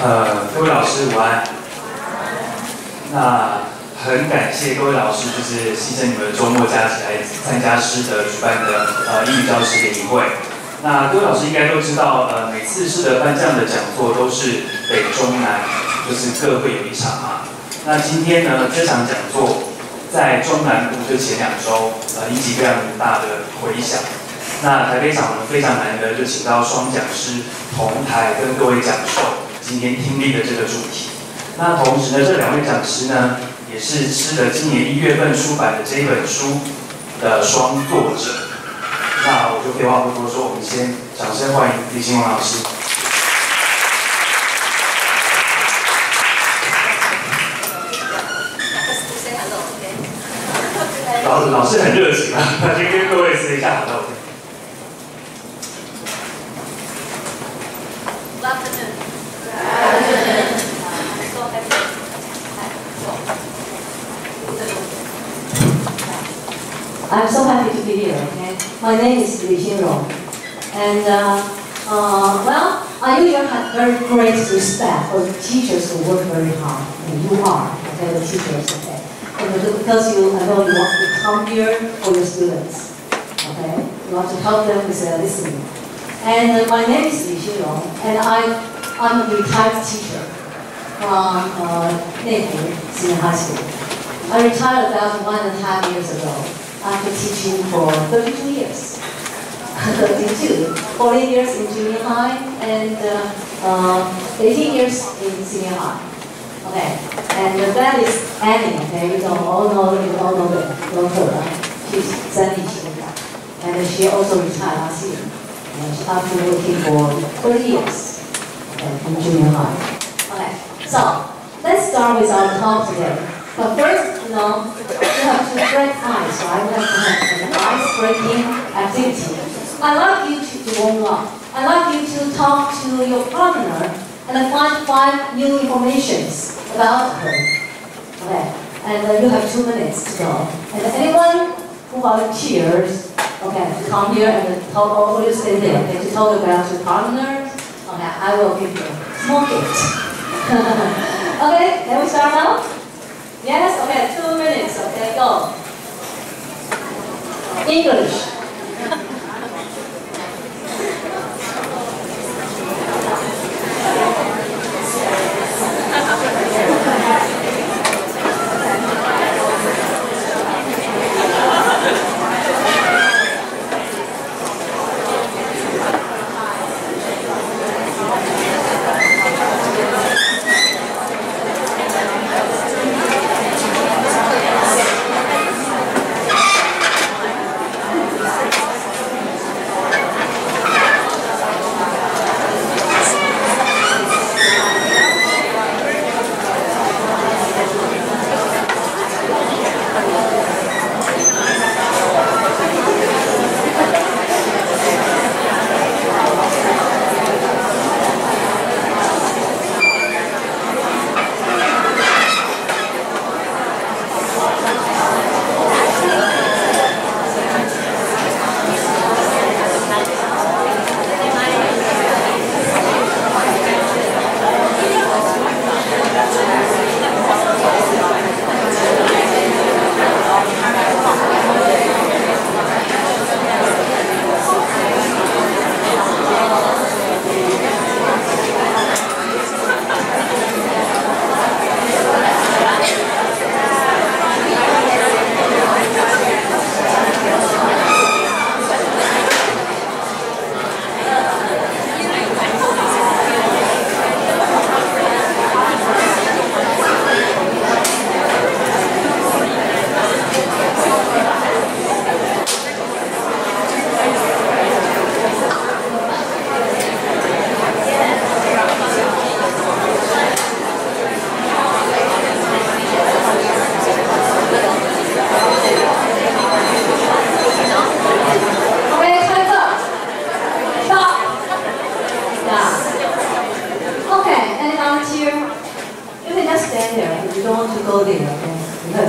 各位老师午安。那很感谢各位老师，就是牺牲你们的周末假期来参加师德举办的英语教师联谊会。那各位老师应该都知道，每次师德办这样的讲座都是北中南，就是各会有一场嘛。那今天呢，这场讲座在中南部就前2周，引起非常大的回响。那台北场呢非常难得，就请到双讲师同台跟各位讲授今天听力的这个主题。那同时呢，这2位讲师呢，也是师德今年1月份出版的这一本书的双作者。那我就废话不多说，我们先掌声欢迎李新王老师。老师很热情啊，先跟各位说一下hello。I'm so happy to be here. Okay, my name is Li Xinrong, and well, I usually have very great respect for the teachers who work very hard, and you are, okay, the teachers, okay, and because I know you want to come here for your students, okay, you want to help them with their listening. And my name is Li Xinrong, and I'm a retired teacher from Neihu Senior High School. I retired about 1.5 years ago. After teaching for 32 years. 32. 40 years in junior high and 18 years in senior high. Okay. And that is Annie, okay? You all know her, right? She's 70. And she also retired last year. And she's after working for 30 years, okay, in junior high. Okay. So let's start with our talk today. But first, you have to break ice, right? We have to have an ice-breaking activity. I'd like you to warm up. I'd like you to talk to your partner and find 5 new informations about her. Okay, and you have 2 minutes to go. And anyone who volunteers, okay, to come here and talk, or you stay there, okay, to talk about your partner, okay, I will give you a small gift. Okay, can we start now? Yes? Okay, 2 minutes. Okay, go. English.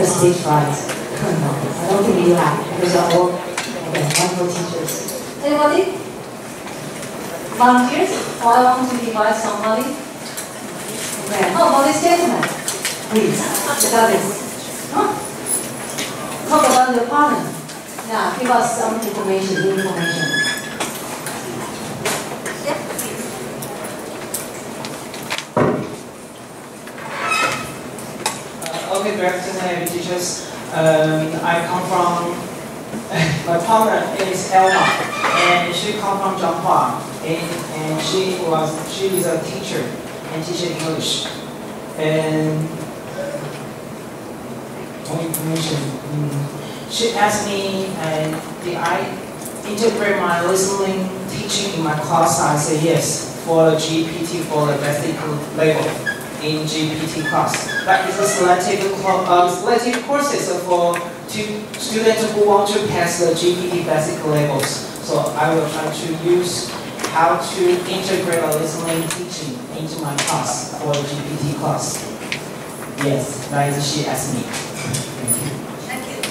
Stage fright. No, I don't think you have, because you're all wonderful teachers. Anybody? Volunteers? Or I want to invite somebody? Okay, how about this gentleman? Please, about this. Huh? Talk about your partner. Yeah, give us some information, new information. Okay, directors and teachers. I come from, my partner is Elma, and she comes from Zhanghua, and she is a teacher and teaches English. And more information. She asked me, did I integrate my listening teaching in my class? I said yes, for the GPT, for the basic level in GPT class. That is a selected courses for students who want to pass the GPT basic levels. So I will try to use how to integrate a listening teaching into my class for the GPT class. Yes, that is she asked me. Thank you.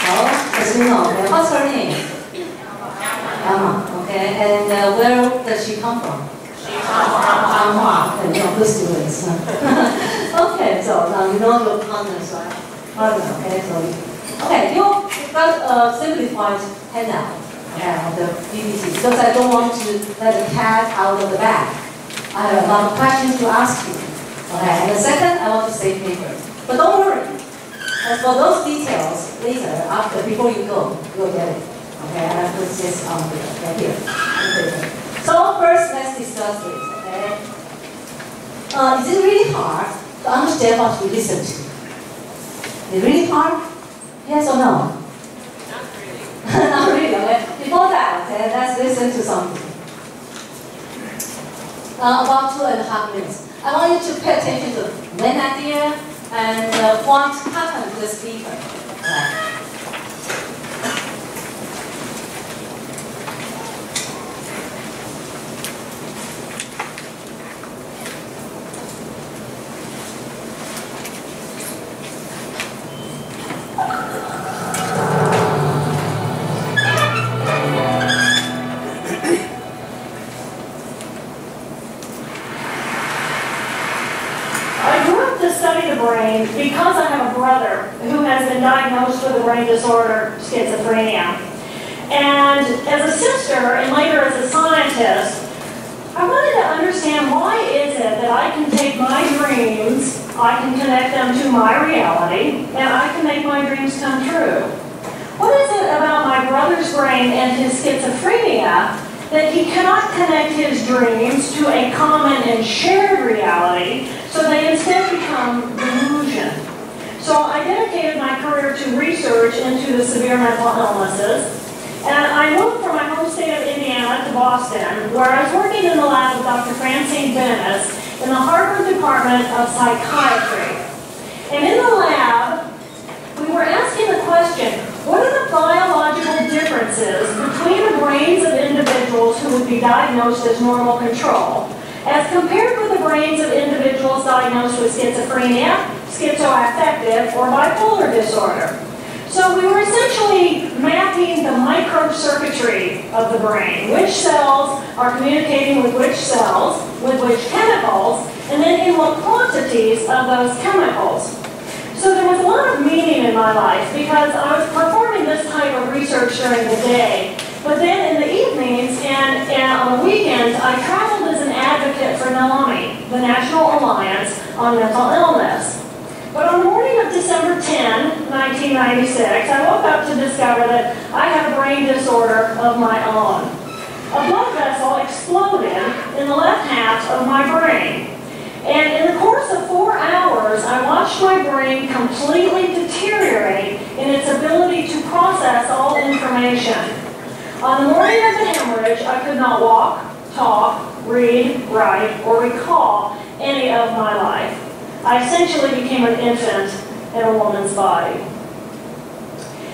Well, as you know, what's her name? Emma. Okay, and where does she come from? She comes from Zhanghua. Okay, no, good students. Okay, so now you know your partners, right? Partner, okay, so you've got a simplified handout of the BBC because I don't want to let the cat out of the bag. I have a lot of questions to ask you. Okay, and the second, I want to save paper. But don't worry. As for those details, later, after, before you go, you'll get it. Okay, and I put this on here, right here. Okay. So first, let's discuss this. Okay. Is it really hard to understand what you listen to? Is it really hard? Yes or no? Not really. Not really. Okay. Before that, okay, let's listen to something. About 2.5 minutes. I want you to pay attention to the main idea and what happened to the speaker. Right. Because I have a brother who has been diagnosed with a brain disorder, schizophrenia. And as a sister and later as a scientist, I wanted to understand why is it that I can take my dreams, I can connect them to my reality, and I can make my dreams come true. What is it about my brother's brain and his schizophrenia that he cannot connect his dreams to a common and shared reality, so they instead become delusion? So I dedicated my career to research into the severe mental illnesses, and I moved from my home state of Indiana to Boston, where I was working in the lab with Dr. Francine Dennis in the Harvard Department of Psychiatry. And in the lab, we were asking the question, what are the biological differences between the brains of individuals who would be diagnosed as normal control, as compared with the brains of individuals diagnosed with schizophrenia, schizoaffective, or bipolar disorder? So we were essentially mapping the microcircuitry of the brain, which cells are communicating with which cells, with which chemicals, and then in what quantities of those chemicals. So there was a lot of meaning in my life because I was performing this type of research during the day. But then in the evenings and on the weekends, I traveled as an advocate for NAMI, the National Alliance on Mental Illness. But on the morning of December 10, 1996, I woke up to discover that I had a brain disorder of my own. A blood vessel exploded in the left half of my brain. And in the course of 4 hours, I watched my brain completely deteriorate in its ability to process all information. On the morning of the hemorrhage, I could not walk, talk, read, write, or recall any of my life. I essentially became an infant in a woman's body.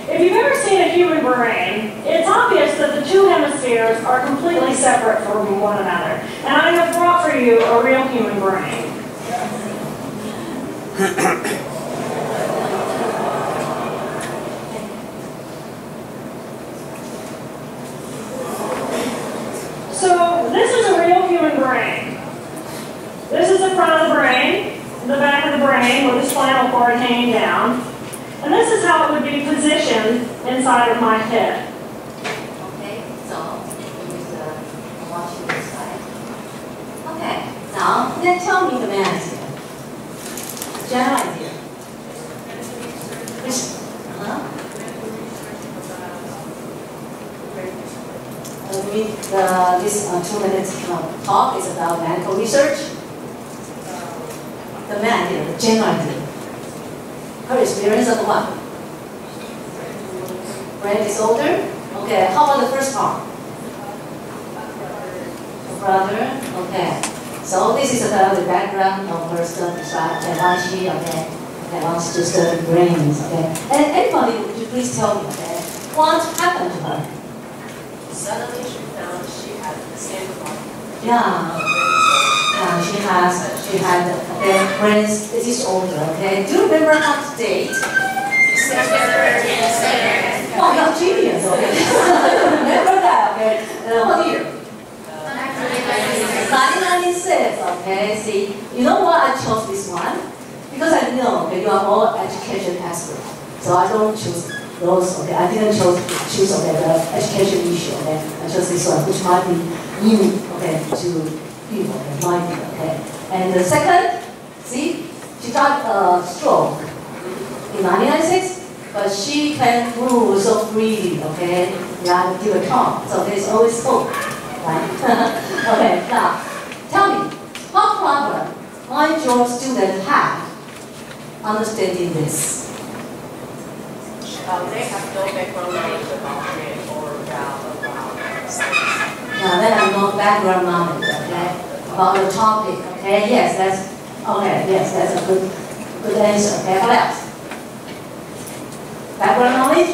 If you've ever seen a human brain, it's obvious that the two hemispheres are completely separate from one another. And I have brought for you a real human brain. So this is a real human brain. This is the front of the brain, the back of the brain with the spinal cord hanging down. And this is how it would be positioned inside of my head. Okay, so I want you this side. Okay, now then tell me the main idea. General idea. This 2 minutes talk is about medical research. The main idea, the general idea. Her experience of what? Brain disorder? Okay, how about the first part? A brother? Okay. So this is about the background of her studies, right? Okay, why she, wants to study brains, okay? And anybody, would you please tell me, okay, what happened to her? Suddenly she found she had the same problem. Yeah. She had brain disorder, okay? Do you remember how date? Oh, you're genius, okay? Remember that, okay? What year? 1996, okay? See, you know why I chose this one? Because I know, okay, you are all education experts. So I don't choose those, okay? I didn't choose okay, the education issue, okay? I chose this one, which might be new, okay, to people, okay, might be, okay? And the second, see, she got a stroke in 1996, but she can move so freely, okay? Yeah, give a talk, so there's always hope, right? Okay, now, tell me, what problem might your student have understanding this? They have no background knowledge about it or about Now, they have no background knowledge, okay, about the topic, okay? Yes, that's a good answer. Okay, what else? Background knowledge?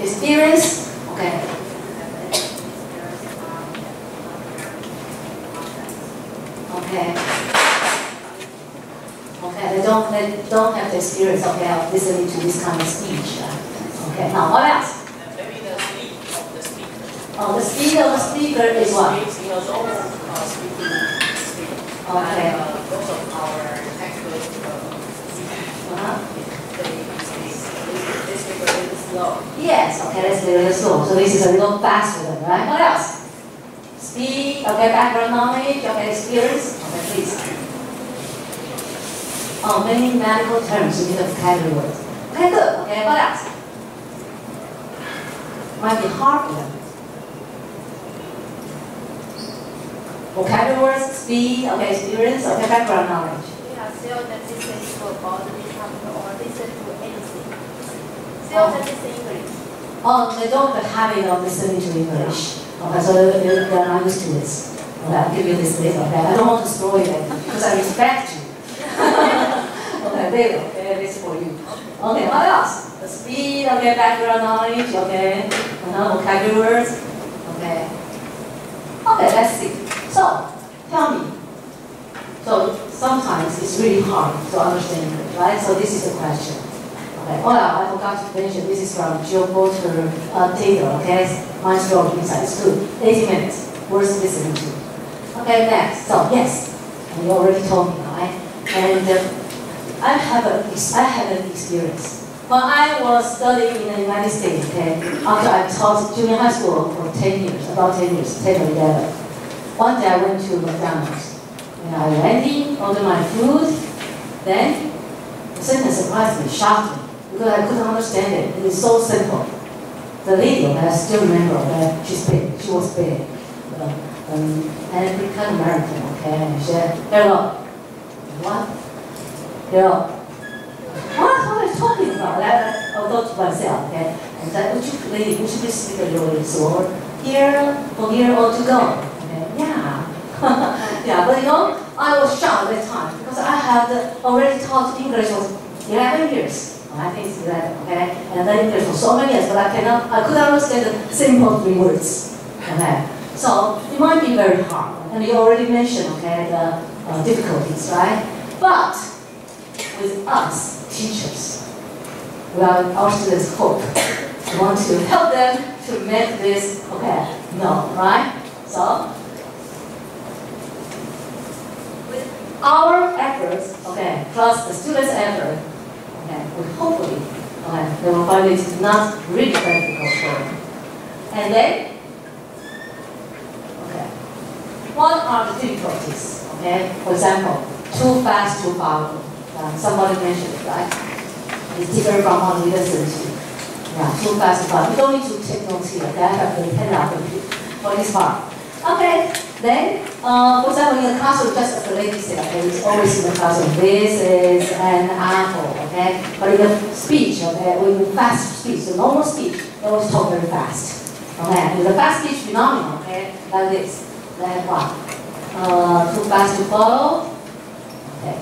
Experience? Okay. Okay. Okay, they don't have the experience, okay, of listening to this kind of speech. Okay, now what else? maybe the speed of the speaker. Oh, the speed of the speaker is what? Speaks, normal speaking speed. Okay. And most of our actual this speaker is slow. Yes, okay, that's a little slow. So this is a little faster than, right? What else? Speed, okay, background knowledge, okay, experience. Okay, please. Oh, many medical terms, you need a vocabulary words. Okay, good. Okay, what else? Might be hard for them. Vocabulary words, speed, okay, experience, okay, background knowledge. Yeah, still that listen to about this topic or listen to anything. Still that listen English. Oh, they don't have the habit of listening to English. Okay, so they're not used to this. Okay, I'll give you this later. Okay, I don't want to spoil it because I respect you. Okay, there you go. Okay, this is for you. Okay, what else? The speed, okay, background knowledge, okay, vocabulary words, okay. Okay, let's see. So, tell me. So, sometimes it's really hard to understand English, right? So, this is the question. Okay. Oh, yeah, I forgot to mention, this is from GeoPorter data, okay? My stroke inside is good. 80 minutes, worth listening to. Okay, next. So, yes, and you already told me, right? And I have an experience. When I was studying in the United States, okay, after I taught junior high school for 10 years, about 10 years, 10 or 11, one day I went to McDonald's. And I went in, ordered my food, then the sentence surprised me, shocked me, because I couldn't understand it. It is so simple. The lady, I still remember, she's big, she was big. An African American, okay, and she said, hello. What? Hello. What are you talking about? I thought to myself, okay, and said, would you please speak a little bit slower? From here or to go? Okay, yeah. Yeah, but you know, I was shocked at that time because I had already taught English for 11 years. I think it's 11, okay? And then English for so many years, but I couldn't understand the simple 3 words. Okay? So it might be very hard. And you already mentioned, okay, the difficulties, right? But with us, teachers, our students hope. We want to help them to make this, okay, no, right? So, our efforts, okay, plus the students' effort, okay, will hopefully, okay, they will find it not really difficult for them. And then, okay, what are the difficulties? Okay, for example, too fast to follow. Somebody mentioned it, right? It's different from what we listen to. Yeah, too fast to follow. You don't need to take notes here. Okay, I have the handout for this part. Okay, then, for example, in the classroom, just as the lady said, okay, it's always in the classroom. This is an apple, okay? But in the speech, okay, when you fast speech, the normal speech, they always talk very fast. Okay, and the fast speech phenomenon, okay, like this. Like what? Too fast to follow. Okay.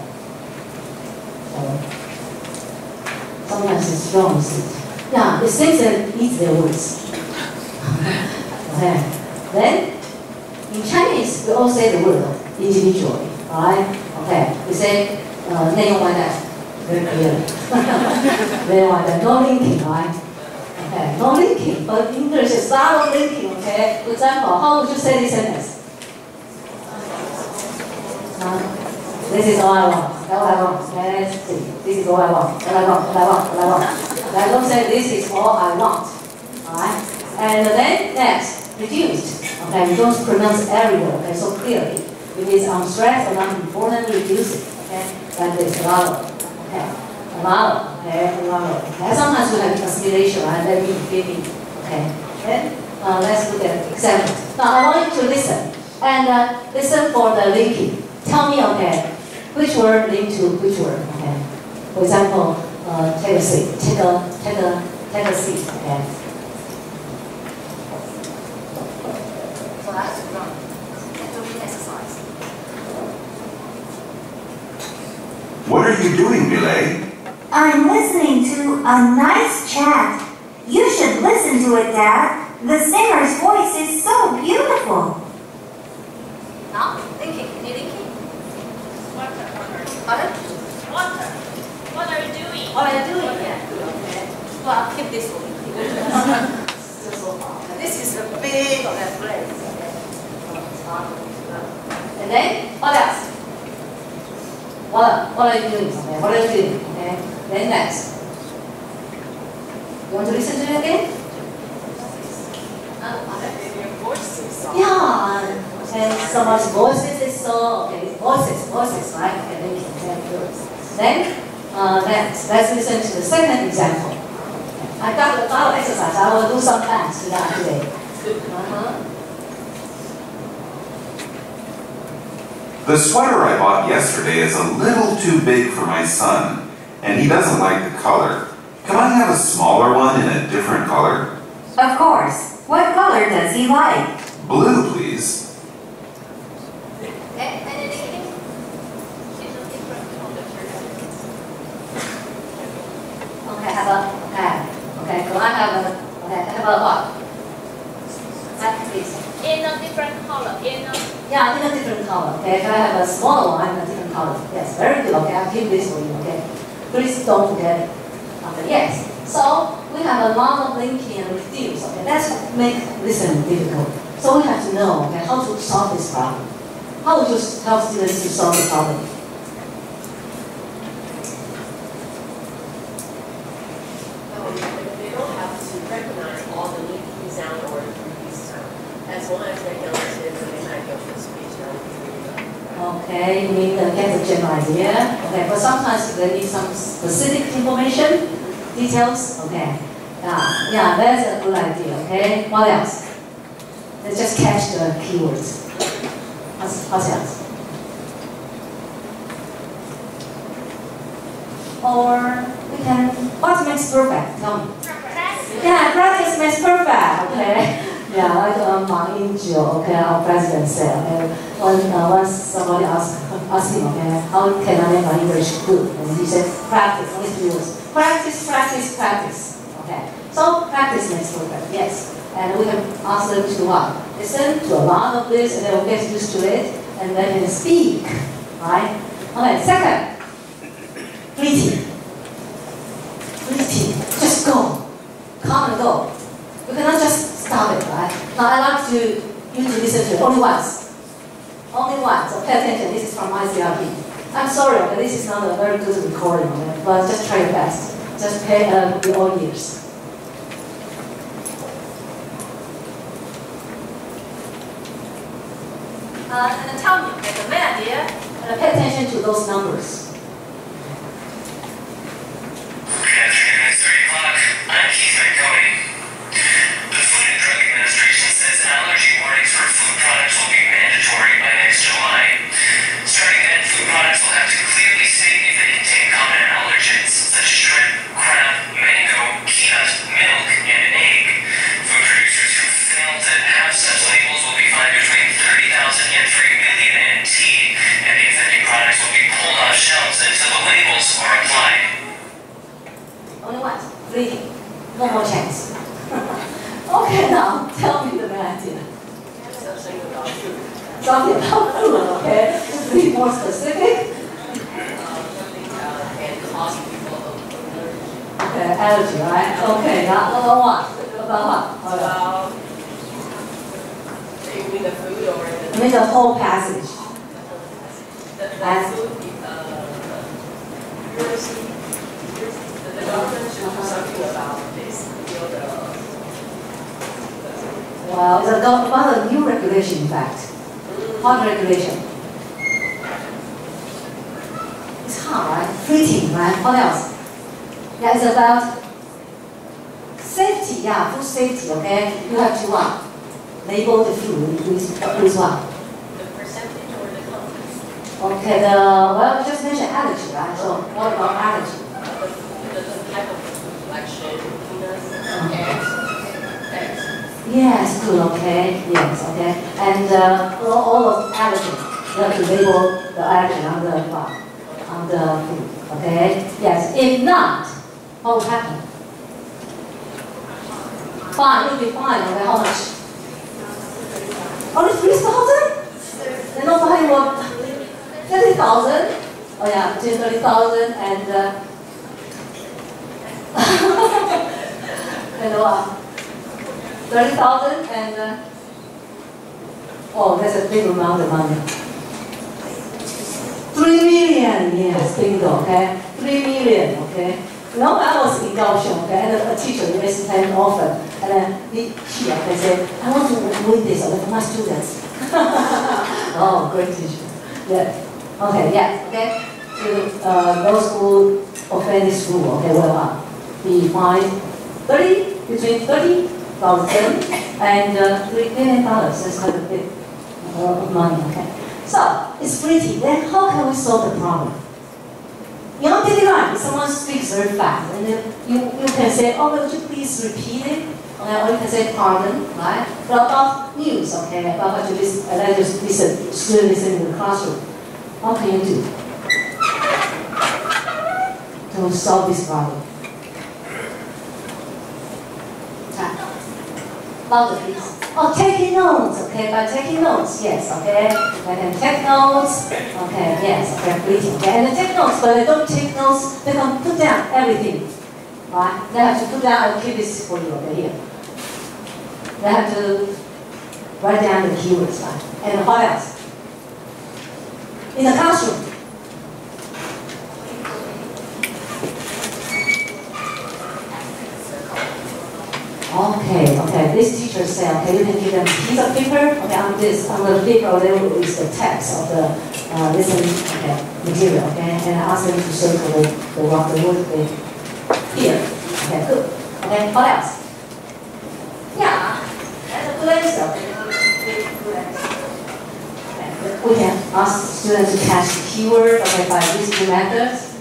So, sometimes it's wrong, yeah, it seems that it eats their words. Okay. Then, in Chinese, we all say the word individually, right? Okay, we say 内容完的 very clearly. 内容完的 no linking, right? Okay, no linking, but English is a lot of linking, okay? For example, how would you say this sentence? This is all I want. All I want. Okay, let's see. This is all I want. All I want. All I want. All I want. I don't say this is all I want. Alright? And then next, reduced. Okay, we don't pronounce every word, okay, so clearly. If it's on stress or not important, reduce it. Okay? Like this, a lot of. Okay. A lot of. Okay, a lot of. Okay. Sometimes we have assimilation, right? Let me give you. Okay. Then let's look at examples. Now I want you to listen. And listen for the linking. Tell me, okay, which word link to which word, okay? For example, take a seat. Take a seat, okay? Class run. Doing exercise. What are you doing, Millet? I'm listening to a nice chat. You should listen to it, Dad. The singer's voice is so beautiful. Now, thinking. Any thinking? Water. Pardon? Water. What are you doing? What are you doing? Yeah. Okay. Well, I'll keep this one. This is a big place. Okay. And then, what else? What are you doing? Okay, what are you doing? Okay. Then next. You want to listen to it again? Your voice is soft. Yeah. And someone's voices is so, okay, voices, right? Okay, then, next, let's listen to the second example. I got a lot of exercise. I will do some dance to that today. The sweater I bought yesterday is a little too big for my son, and he doesn't like the color. Can I have a smaller one in a different color? Of course. What color does he like? Blue, please. Any thinking? Okay, have a, okay, so I have a what? Please. In a different color. Yeah, in a different color. Okay, can I have a smaller one in a different color? Yes, very good. Okay, I'll keep this for you. Okay, please don't forget it. Okay, yes. So we have a lot of linking and reduce. Okay, that's make listening difficult. So we have to know, okay, how to solve this problem. How would you help students to solve the problem? They don't have to recognize all the linking sound or reduced sound. As long as they can understand that they might go for speech, that would be really good. Okay, you mean get the general idea. Okay, but sometimes they need some specific information, details. Okay, yeah, that's a good idea. Okay, what else? Let's just catch the keywords. How's that? Or we can, what makes perfect? Tell me. Yeah, practice makes perfect. Okay. Yeah, like Ma Ying-jeou, okay, our president said, okay, once somebody asked him, okay, how can I make my English good? And he said, practice, only 3 words. Practice, practice, practice. Okay, so practice makes perfect, yes. And we can ask them to what? Listen to a lot of this, and they will get used to it, and then they speak, right? Okay, second, greeting. Greeting, just go, come and go. You cannot just stop it, right? Now I like you to listen to it only once. Only once, so pay attention, this is from ICRP. I'm sorry, okay, this is not a very good recording, okay, but just try your best. Just pay with all ears. And tell me, okay, the main idea, and pay attention to those numbers. Good afternoon, it's 3 o'clock. I'm Keith McConey. The Food and Drug Administration says allergy warnings for food products will be mandatory by next July. Starting then, food products will have to clearly state if they contain common allergens, such as shrimp, crab, mango, peanut, milk, and egg. Food producers who fail to have such labels will be fined between 30,000 and 3 million NT, and the offending products will be pulled off shelves until the labels are applied. Only once. 3. No more chance. Okay, now tell me the main idea. Something about food, okay? Just be more specific. Okay, allergy, right? Okay, now about what? About what? About, you mean the food or the? I mean the whole passage. The food, the government should do something about this. Well, it's about a new regulation, in fact. What regulation? It's hard, right? Fleeting, right? What else? Yeah, it's about safety, yeah, food safety, okay? You have to label the food with what? The percentage or the content? Okay, well, we just mentioned allergy, right? So what about allergy? The type of food, like shrimp, peanuts, eggs. Yes, good, okay, yes, okay. And all of allergen, you have to label the allergen on the what? On the food, okay? Yes, if not, what will happen? Fine, you'll be fine, okay, how much? Only 3,000? And nobody will 30,000? Oh yeah, between 30,000 and and what? 30,000 and oh, that's a big amount of money. 3 million, yes, bingo, okay? 3 million, okay? You know, I was in Kaohsiung, okay, and a teacher raised hand often, and then she said, I want to win this for my students. Oh, great teacher. Yeah. Okay, yeah, okay. So those who offend this rule, okay, well, be fined between 30,000 and $3 million. That's quite a bit of money, okay? So, it's pretty. Then how can we solve the problem? In our daily life, if someone speaks very fast, and then you can say, oh, would you please repeat it? Okay, or you can say pardon, right? But about news, okay, about what you listen, and then just listen, student listen in the classroom. What can you do to solve this problem? Louder, please. Oh, taking notes, okay, by taking notes, yes, okay. They can take notes, okay, yes, okay, reading, okay. And they take notes, but they don't take notes, they can put down everything, right? They have to put down, I'll keep this for you, okay, here. They have to write down the keywords, right? And what else? In the classroom. Okay, this teacher said, okay, you can give them a piece of paper, okay, on the paper there is the text of the listening material, okay, and I ask them to circle the word here. Okay, good. Okay, what else? Yeah, that's a good answer. Good answer. Okay, we can ask students to catch the keyword, okay, by these two methods.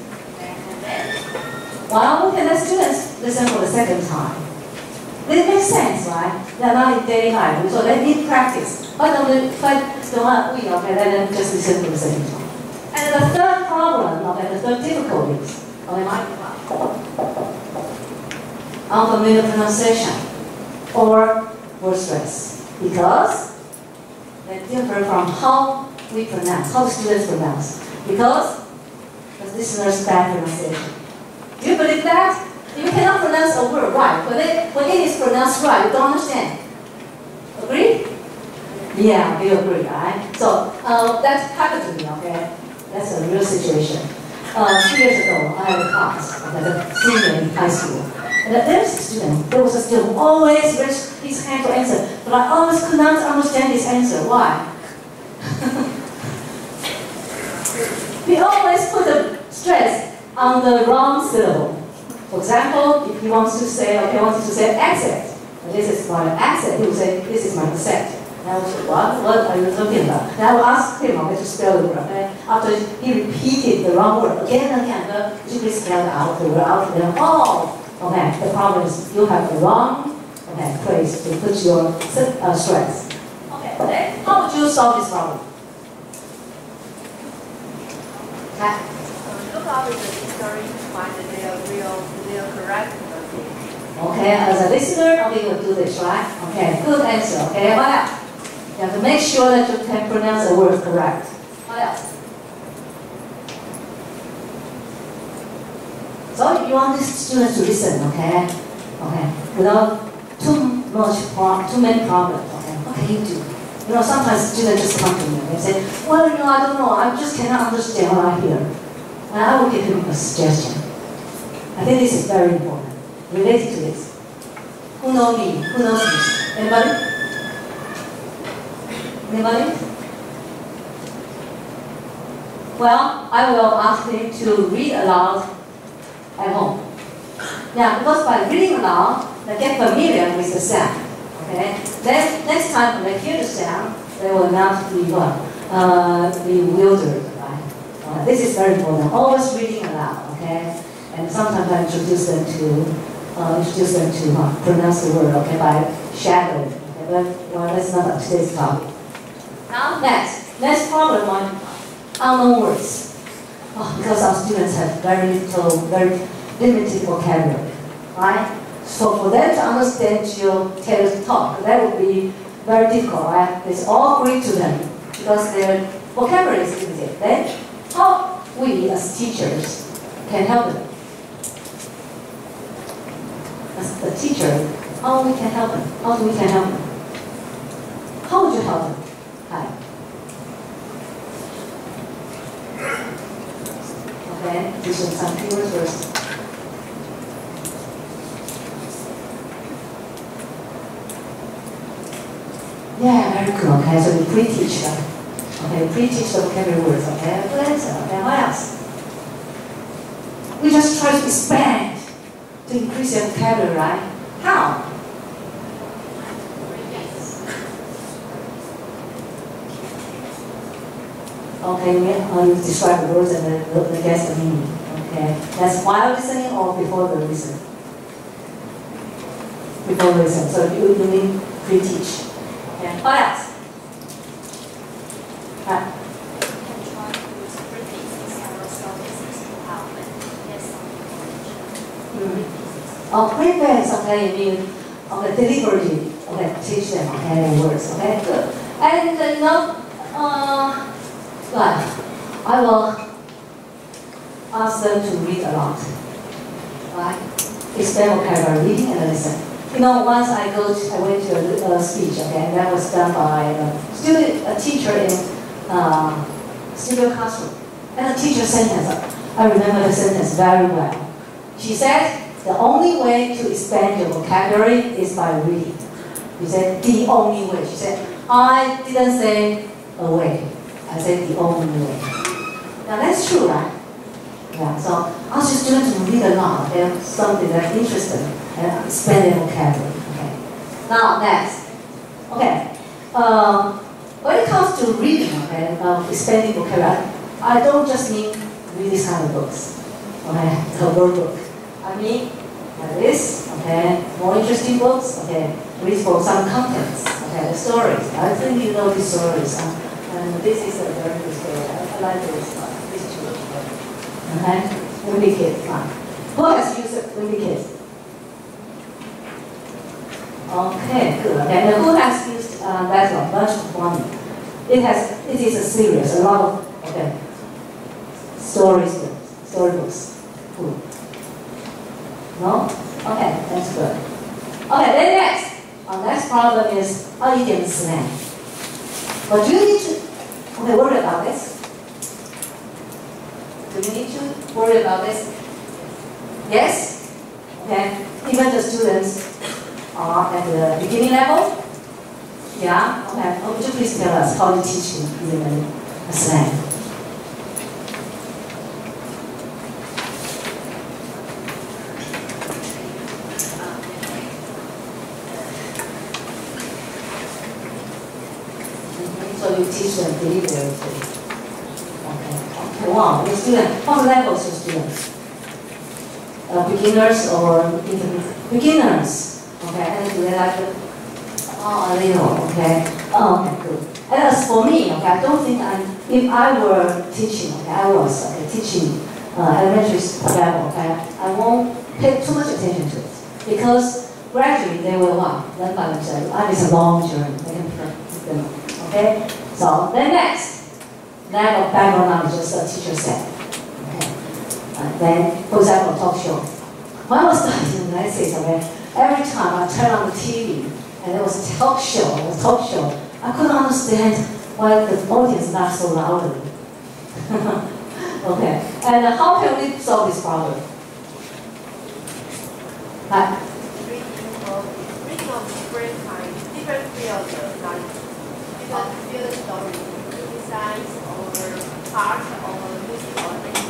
Well, we can let students listen for the second time. It makes sense, right? They're not in daily life, so they need practice. But don't okay, let them just listen for the second time. And the third problem, okay, the third difficulty, okay, unfamiliar pronunciation or word stress, because they differ from how we pronounce, how students pronounce, because the listeners' bad pronunciation. Do you believe that? You cannot pronounce a word right, but when it is pronounced right, you don't understand. Agree? Yeah, we agree, right? So that happened to me, okay? That's a real situation. 2 years ago, I had a class, okay, a senior in high school. And there was a student who always raised his hand to answer, but I always could not understand his answer. Why? We always put the stress on the wrong syllable. For example, if he wants to say, okay, I want to say accent, this is my accent, he will say, this is my accent. And I will say, what are you talking about? And I will ask him, okay, to spell the word, okay? After he repeated the wrong word again and again, could you please spell out the word out? And then, oh, okay, the problem is you have the wrong, okay, place to put your stress. Okay, then how would you solve this problem? Okay. Look out in the dictionary to find that they are correct pronunciation. Okay, as a listener, okay, you'll do this, right? Okay, good answer. Okay, what else? You have to make sure that you can pronounce the word correct. What else? So you want these students to listen, okay? Okay, without too many problems. Okay, what can you do? You know, sometimes students just come to me and say, well, you know, I don't know, I just cannot understand what I hear. And I will give him a suggestion. I think this is very important. Related to this. Who knows me? Who knows this? Anybody? Anybody? Well, I will ask him to read aloud at home. Yeah, because by reading aloud, they get familiar with the sound. Okay? Then next time when they hear the sound, they will not be bewildered. Right? This is very important. Always reading aloud. Okay? And sometimes I introduce them to pronounce the word. Okay, by shadowing. Okay? But well, that's not today's topic. Now next problem on unknown words. Because our students have very limited vocabulary, right? So for them to understand your tailored talk, that would be very difficult, right? It's all Greek to them because their vocabulary is limited. Then how we as teachers can help them? As a teacher, how we can help them? How do we can help them? How would you help them? Hi. Okay, teach them some keywords first. Yeah, very good. Okay, so we pre-teach them. Okay, pre-teach the vocabulary words. Okay, good answer. Okay, what else? We just try to expand to increase their vocabulary, right? How? Okay, you describe the words and then guess the meaning. Okay, that's while listening or before the listen? Before the listen. So you mean pre-teach. Okay. What else? Prevent, okay, you mean, okay, deliberately, okay, teach them, okay, words, okay, good. And, I will ask them to read a lot, right? Expand vocabulary, reading and listen. You know, once I went to a speech, okay, and that was done by a teacher in studio classroom. And the teacher sentence, I remember the sentence very well. She said, the only way to expand your vocabulary is by reading. She said, the only way. She said, I didn't say a way. I said the only way. Now that's true, right? Yeah, so ask your students to read a lot. Okay? Something that interests them and expand their vocabulary. Okay. Now next. Okay. When it comes to reading, okay, expanding vocabulary, I don't just mean read this kind of books. Okay, the word book. I mean this, okay, more interesting books, okay, read for some contents, okay, the stories. I think you know these stories. And this is a very good story. I like this one. This two. Okay? Wimpy Kid, fine. Who has used Wimpy Kid? Okay, good. Okay, now who has used that one? Bunch of Money. It is a series, a lot of storybooks. Cool. No? Okay, that's good. Okay, then next. Our next problem is idiom slang. But do you need to worry about this? Do we need to worry about this? Yes? Okay. Even the students are at the beginning level? Yeah? Okay. Oh, would you please tell us how you teach in a slang? So you teach them deliberately. Okay. Wow, the student, what level is your students? Beginners or intermediate? Beginners. Okay, and do they like it? Oh, a little, okay. Oh, okay, good. And as for me, okay, I don't think if I were teaching, okay, I was teaching elementary level, okay, I won't pay too much attention to it. Because gradually they will learn by themselves. It's a long journey. They can pick them up. Okay? So then next, lack of background knowledge, as the teacher said. Okay. Then, for example, talk show. When I was studying in the United States, okay, every time I turned on the TV and there was a talk show, I couldn't understand why the audience laughed so loudly. Okay. And how can we solve this problem? Reading of different kinds, different fields of knowledge. Field story, science, or art, or music, or anything.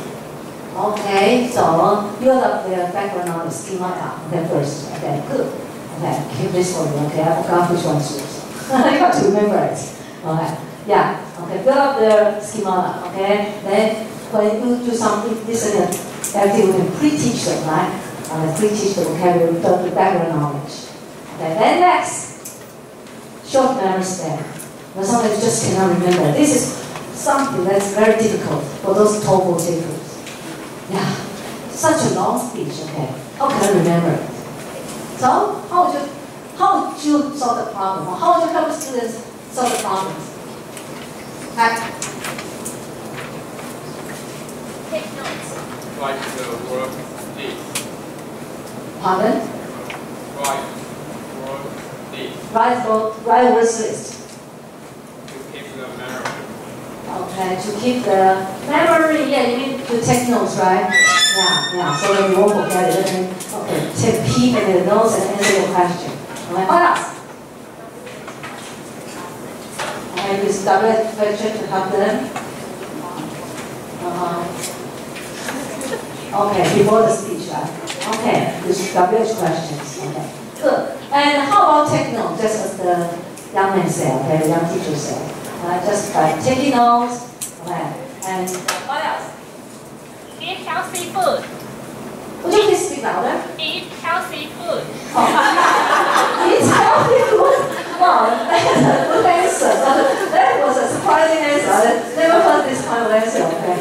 Okay, so build up their background knowledge, schemata. Okay, first. Okay, good. Okay, keep this for you. Okay, I forgot which one to use. You have to remember it. Okay, yeah. Okay, build up their schemata. Okay, then when you do some listening activity, we can pre-teach them, right? Pre-teach the vocabulary, the background knowledge. Okay, then next, short memory span. But sometimes you just cannot remember. This is something that's very difficult for those TOEFL takers. Yeah, such a long speech, okay. How can I remember it? So, how would you solve the problem? Or how would you help students solve the problems? Take notes. Write the word list. Pardon? Write word list. Write words list. Okay, to keep the memory, yeah, you need to take notes, right? Yeah, so that you won't forget it. Okay, take a peek at the notes and answer your question. Okay, what else? Okay, use double question to help them. Okay, before the speech, right? Okay, use WH questions. Okay, good. And how about take notes, just as the young man said, okay, the young teacher said. Just by taking notes, okay, and what else? Eat healthy food. Would you please speak louder? Eat healthy food. Oh. Eat healthy food? Wow, that's a good answer. That was a surprising answer. I never heard this kind of answer, okay.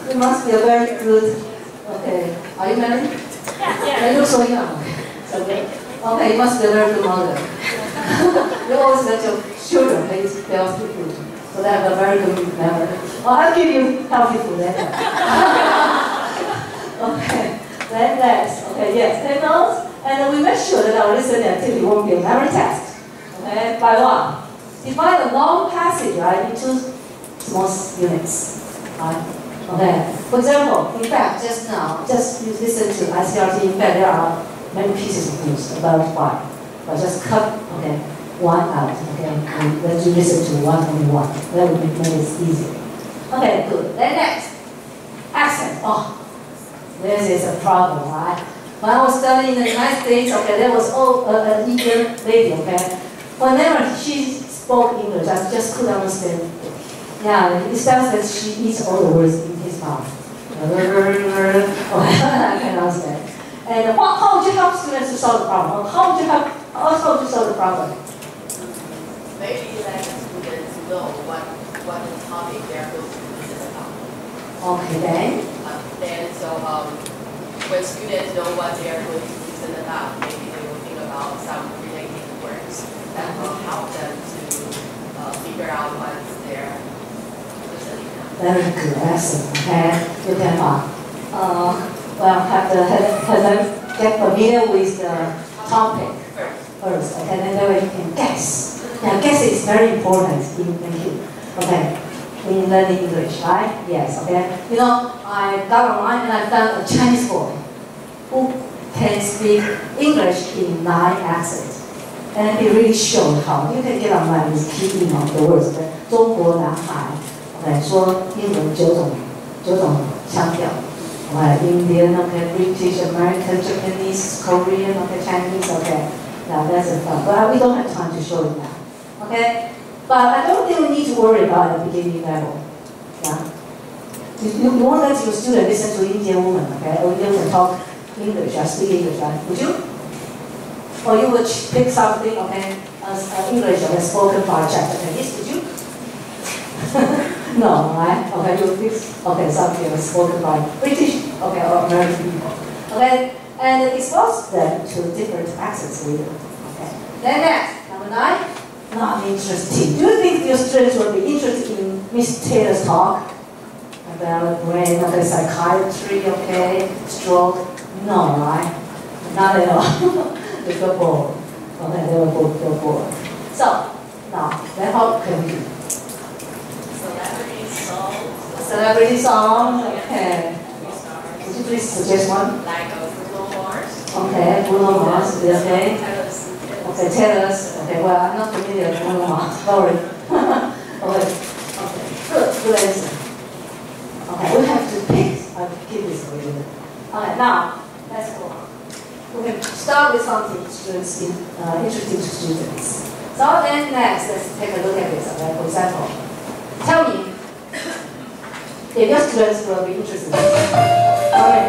We must be a very good, okay. Are you married? Yeah. You look so young. Okay, you must be a very good mother. You always let your children eat healthy food, so they have a very good memory. Well, I'll give you healthy food later. Okay, then next. Okay, yes, take notes, and we make sure that our listening activity won't be a memory test. Okay, by what? Divide a long passage, right, into small units. Right? Okay. For example, in fact, just now, you listen to ICRT. In fact, there are many pieces of news about why. But just cut, okay, one out, okay, and let you listen to only one. That would make it easier. Okay, good. Then next, accent. Oh, this is a problem, right? When I was studying in the United States, okay, there was an Indian lady, okay. Whenever she spoke English, I just couldn't understand it. Yeah, it sounds that she eats all the words in his mouth. I can't understand. And how would you help students to solve the problem? How would you solve the problem? Maybe let students know what the topic they're going to listen about. Okay, then? When students know what they are going to listen about, maybe they will think about some related words that will help them to figure out what they're listening about. Very good, excellent. Okay, you can have them get familiar with the topic first, okay, and then you can guess. Now, guess is very important in here. Okay, in learning English, right? Yes, okay. You know, I got online and I found a Chinese boy who can speak English in 9 accents. And he really showed how you can get online with keeping of the words. 中国男孩 ，OK， 说英文9种腔调 ，OK， Indian, OK, British, American, Japanese, Korean, OK, Chinese, OK. Now that's a fun. But we don't have time to show it now, OK. But I don't think we need to worry about the beginning level. Yeah. You won't let your student listen to Indian woman, OK, or you can talk English, speak English, right? Would you? Or you would pick something, okay, as English or spoken by Japanese, would you? No, right? Okay, you pick, okay, something spoken by British, okay, or American people. Okay, and expose them to different accents later. Okay. Then next, number 9, not interesting. Do you think your students will be interested in Miss Taylor's talk? About brain, okay, psychiatry, okay, stroke? No, right? Not at all. They feel bored. Okay, they will feel bored. So, now, then how can we do? Celebrity songs, okay. Would you please suggest one? Like Bruno Mars. Okay, Bruno Mars, okay. Taylor Swift. Okay, tell us. Okay, well, I'm not familiar with Bruno Mars, sorry. Okay, good answer. Okay, we have to pick, I'll keep this for you. Okay, now, let's go on. We can start with something interesting to students. So then next, let's take a look at this. Okay, for example, tell me if your students will be interested in this. Okay.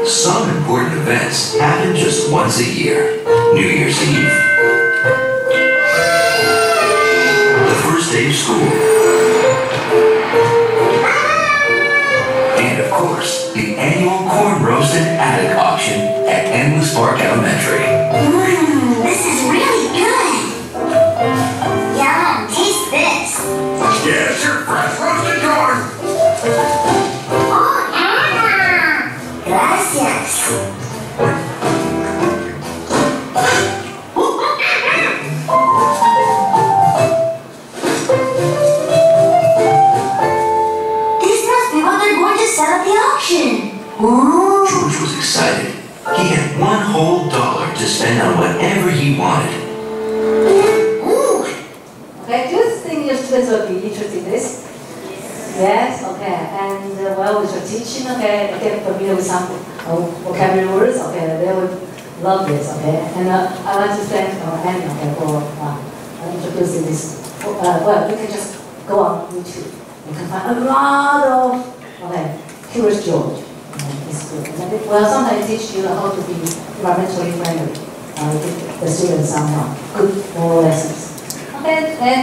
Some important events happen just once a year. New Year's Eve. The first day of school. And of course, the annual corn roast and attic auction at Endless Park Elementary. This is really good. Yum, taste this. Yes, your fresh roasted corn. Oh, yeah. Gracias. This must be what they're going to sell at the auction. Ooh. George was excited. He had $1 whole to spend on whatever he wanted. Ooh. Okay, do you think your students will be interested in this? Yes, okay. And well, with your teaching, okay, get familiar with some vocabulary words, okay, they will love this, okay. And I want to thank Annie, okay, for introducing this. Well, you can just go on YouTube. You can find a lot of, okay, Curious George. It's good. And well, sometimes teach you how to be environmentally friendly. Give the students some good moral lessons. Okay, and then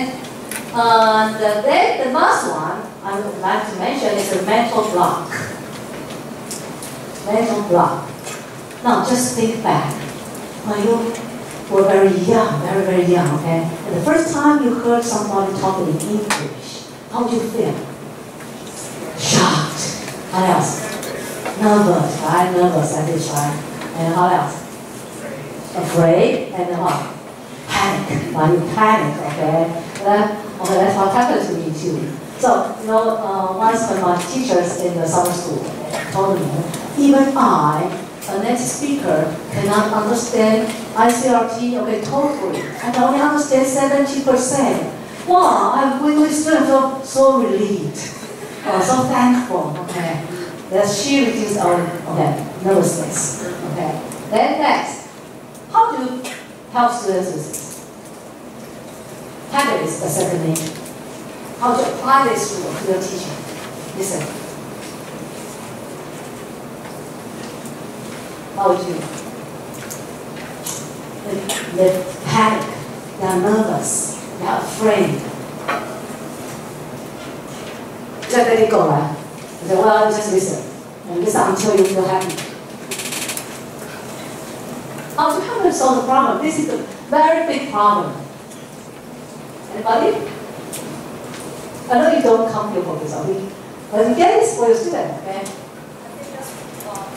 the last one I would like to mention is the mental block. Mental block. Now just think back. When you were very young, very young, okay? And the first time you heard somebody talking in English, how did you feel? Shocked. What else? Nervous, right? Nervous, that is right. And what else? Afraid. And then what? Panic. Why you panic, okay? Okay, that's what happened to me too. So, you know, once when my teachers in the summer school told me, even I, a native speaker, cannot understand ICRT, okay, totally. I can only understand 70%. Wow, we students feel so relieved, so thankful, okay. That she reduced our, nervousness, okay. Then next, how do you help students with this? Habit is the second nature. How to apply this rule to your teaching? Listen. How would you? They panic, they are nervous, they are afraid. Just let it go, right? You say, well, just listen. And listen until you feel happy. How to help them solve the problem? This is a very big problem. Anybody? I know you don't come here for this, but you get this for your student, okay? I think just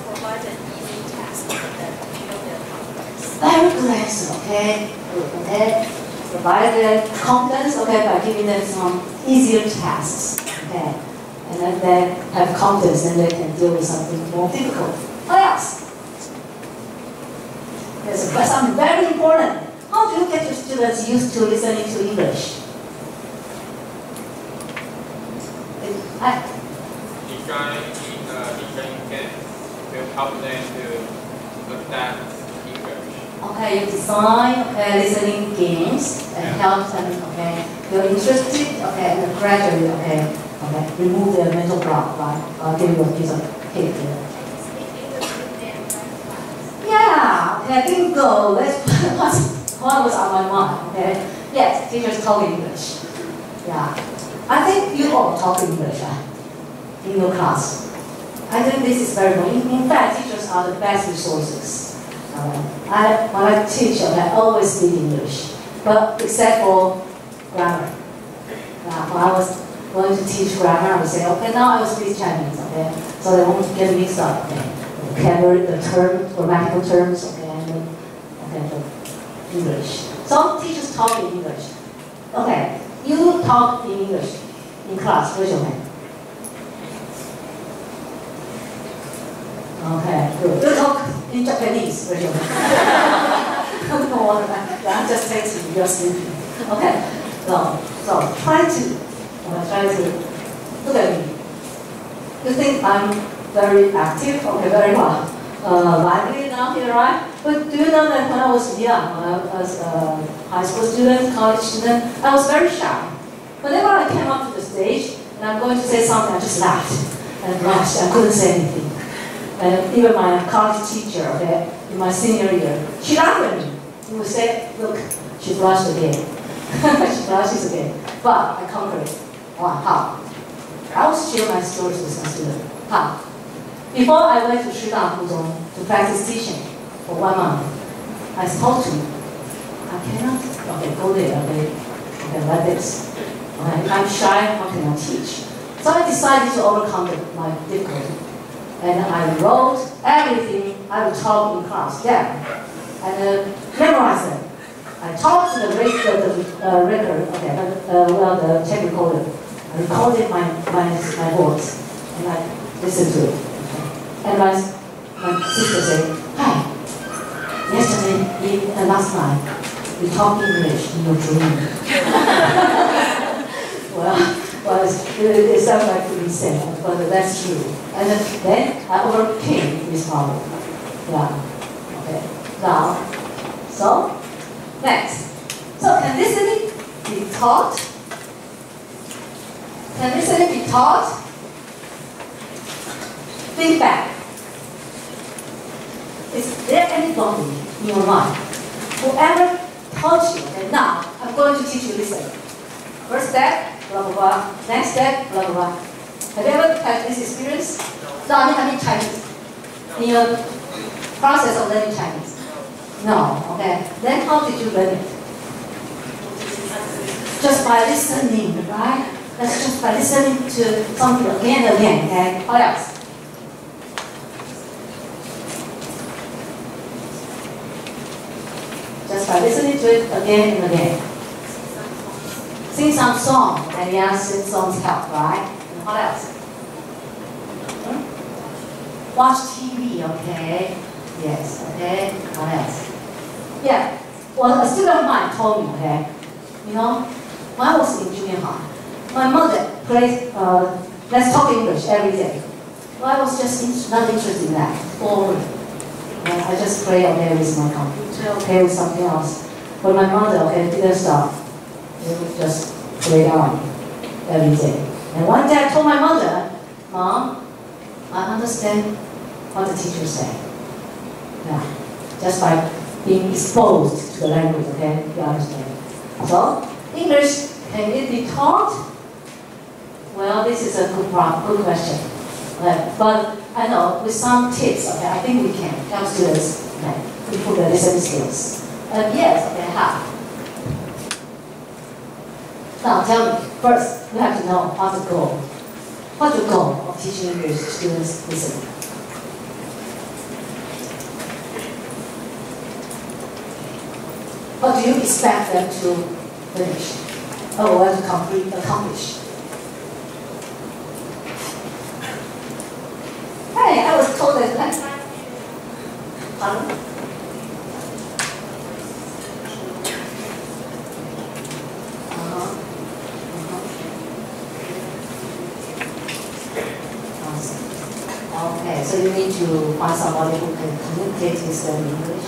provide an easy task that feel their complex. Very good answer, okay? Good, okay? provide their confidence, okay, by giving them some easier tasks, okay, and then they have confidence, and they can deal with something more difficult. What else? There's something very important. How do you get your students used to listening to English? Design games will help them to understand English. Okay, you design listening games and help them. Okay, you're interested. Okay, and gradually, okay, remove their mental block. Right? I'll give you a piece of cake here. Yeah. Okay, bingo. That's what was on my mind. Okay. Yes, teachers talk English. Yeah. I think you all talk English in your class. I think this is very important. In fact, teachers are the best resources. When I teach, I always speak English, but except for grammar. When I was going to teach grammar, I would say, okay, now I will speak Chinese, okay, so they won't get mixed up, okay. Vocabulary, the terms, grammatical terms, okay, and then, okay, the English. Some teachers talk in English. Okay, you talk in English in class. Raise your hand. Okay, good. You talk in Japanese. Raise your hand. No wonder. I'm just texting. You're sleeping. Okay. So try to look at me. You think I'm very active? Okay, very well. Lively now here, right? But do you know that when I was young, when I was a high school student, college student, I was very shy. Whenever I came up to the stage and I'm going to say something, I just laughed and blushed. I couldn't say anything. And even my college teacher, okay, in my senior year, she laughed at me. She would say, look, she blushed again. She blushes again. But I conquered it. How? I will share my stories with my students. How? Before I went to Shidang Puzong to practice teaching for 1 month, I spoke to I cannot go there, okay, like this. Okay, I'm shy, how can I teach? So I decided to overcome my difficulty. And I wrote everything I would talk in class down and memorized them. I talked to the record, the tape recorder. I recorded my words and I listened to it. And my sister said, hi, yesterday and last night, we talked English in your dream. Well, it sounds like to be said, but that's true. And then I overcame this problem. Yeah, okay. Now, so, next. So, can listening be taught? Can listening be taught? Think back. Is there anybody in your mind whoever taught you that now I'm going to teach you listening? First step, blah blah blah. Next step, blah blah blah. Have you ever had this experience? No, I mean Chinese. In your process of learning Chinese. No, okay. Then how did you learn it? Just by listening, right? That's just by listening to something again and again, okay? What else? Just by listening to it again and again. Sing some song, and yeah, sing songs help, right? And what else? Watch TV, okay? Yes, okay? What else? Yeah, well, a student of mine told me, okay? You know, when I was in junior high, my mother played Let's Talk English every day. Well, I was just not interested in that, boring. I just play okay with my computer, okay with something else. But my mother, okay, didn't stop. They would just play on every day. And one day I told my mother, Mom, I understand what the teacher said. Yeah, just by being exposed to the language, okay, you understand. So, English, can it be taught? Well, this is a good question. But I know with some tips, okay, I think we can help students improve their listening skills. Yes, okay, how? Now tell me, first, we have to know what's the goal. What's the goal of teaching English students listening? What do you expect them to finish. Oh, we have to accomplish. Hey, I was told that. Pardon? Okay, so you need to find somebody who can communicate with them in English.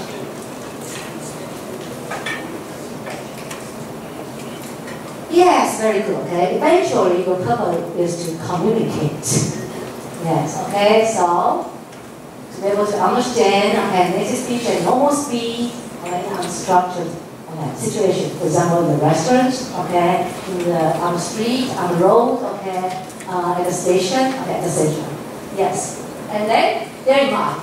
Yes, very good, okay. Eventually, your purpose is to communicate. Yes, okay, so to be able to understand, okay, native speech at normal speed, okay, unstructured situation. For example, in the restaurant, okay, on the street, on the road, okay, at the station, okay, at the station. Yes. And then, bear in mind,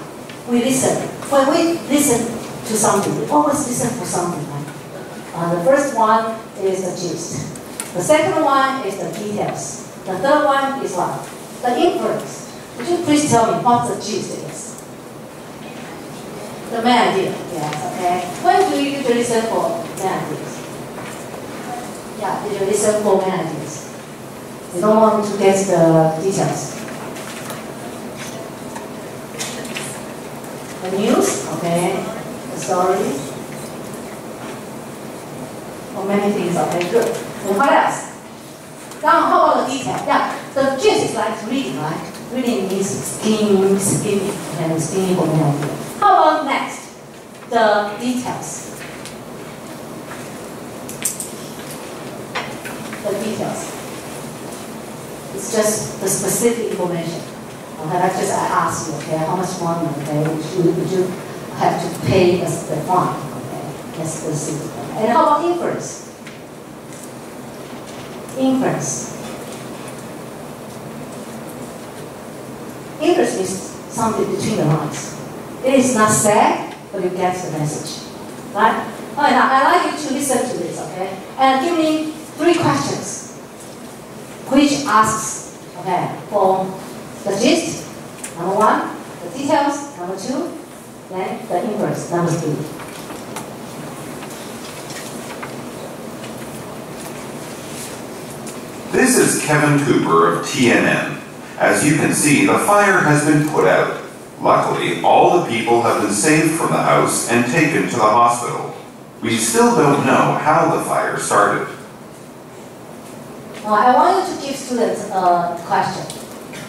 we listen. When we listen to something, we always listen for something, right? The first one is the gist. The second one is the details. The third one is what? The inference. Would you please tell me what the gist is? The main idea, yes, okay. When do you usually listen for main ideas? Yeah, you listen for main ideas. You don't want to get the details. The news, okay, the story, or many things, okay, good. And what else? Now, how about the detail? Yeah, the gist is like reading, right? Reading means skimming, and skimming for many ideas. How about next? The details. The details. It's just the specific information. Okay, I ask you, okay, how much money, okay, would you have to pay as the fine, okay, that's specific. Okay. And how about inference? Inference. Inference is something between the lines. It is not said, but you get the message, right? All right, now I'd like you to listen to this, okay, and give me 3 questions, which asks, okay, for the gist, number 1, the details, number 2, then the inverse, number 3. This is Kevin Cooper of TNN. As you can see, the fire has been put out. Luckily, all the people have been saved from the house and taken to the hospital. We still don't know how the fire started. I want you to give students a question,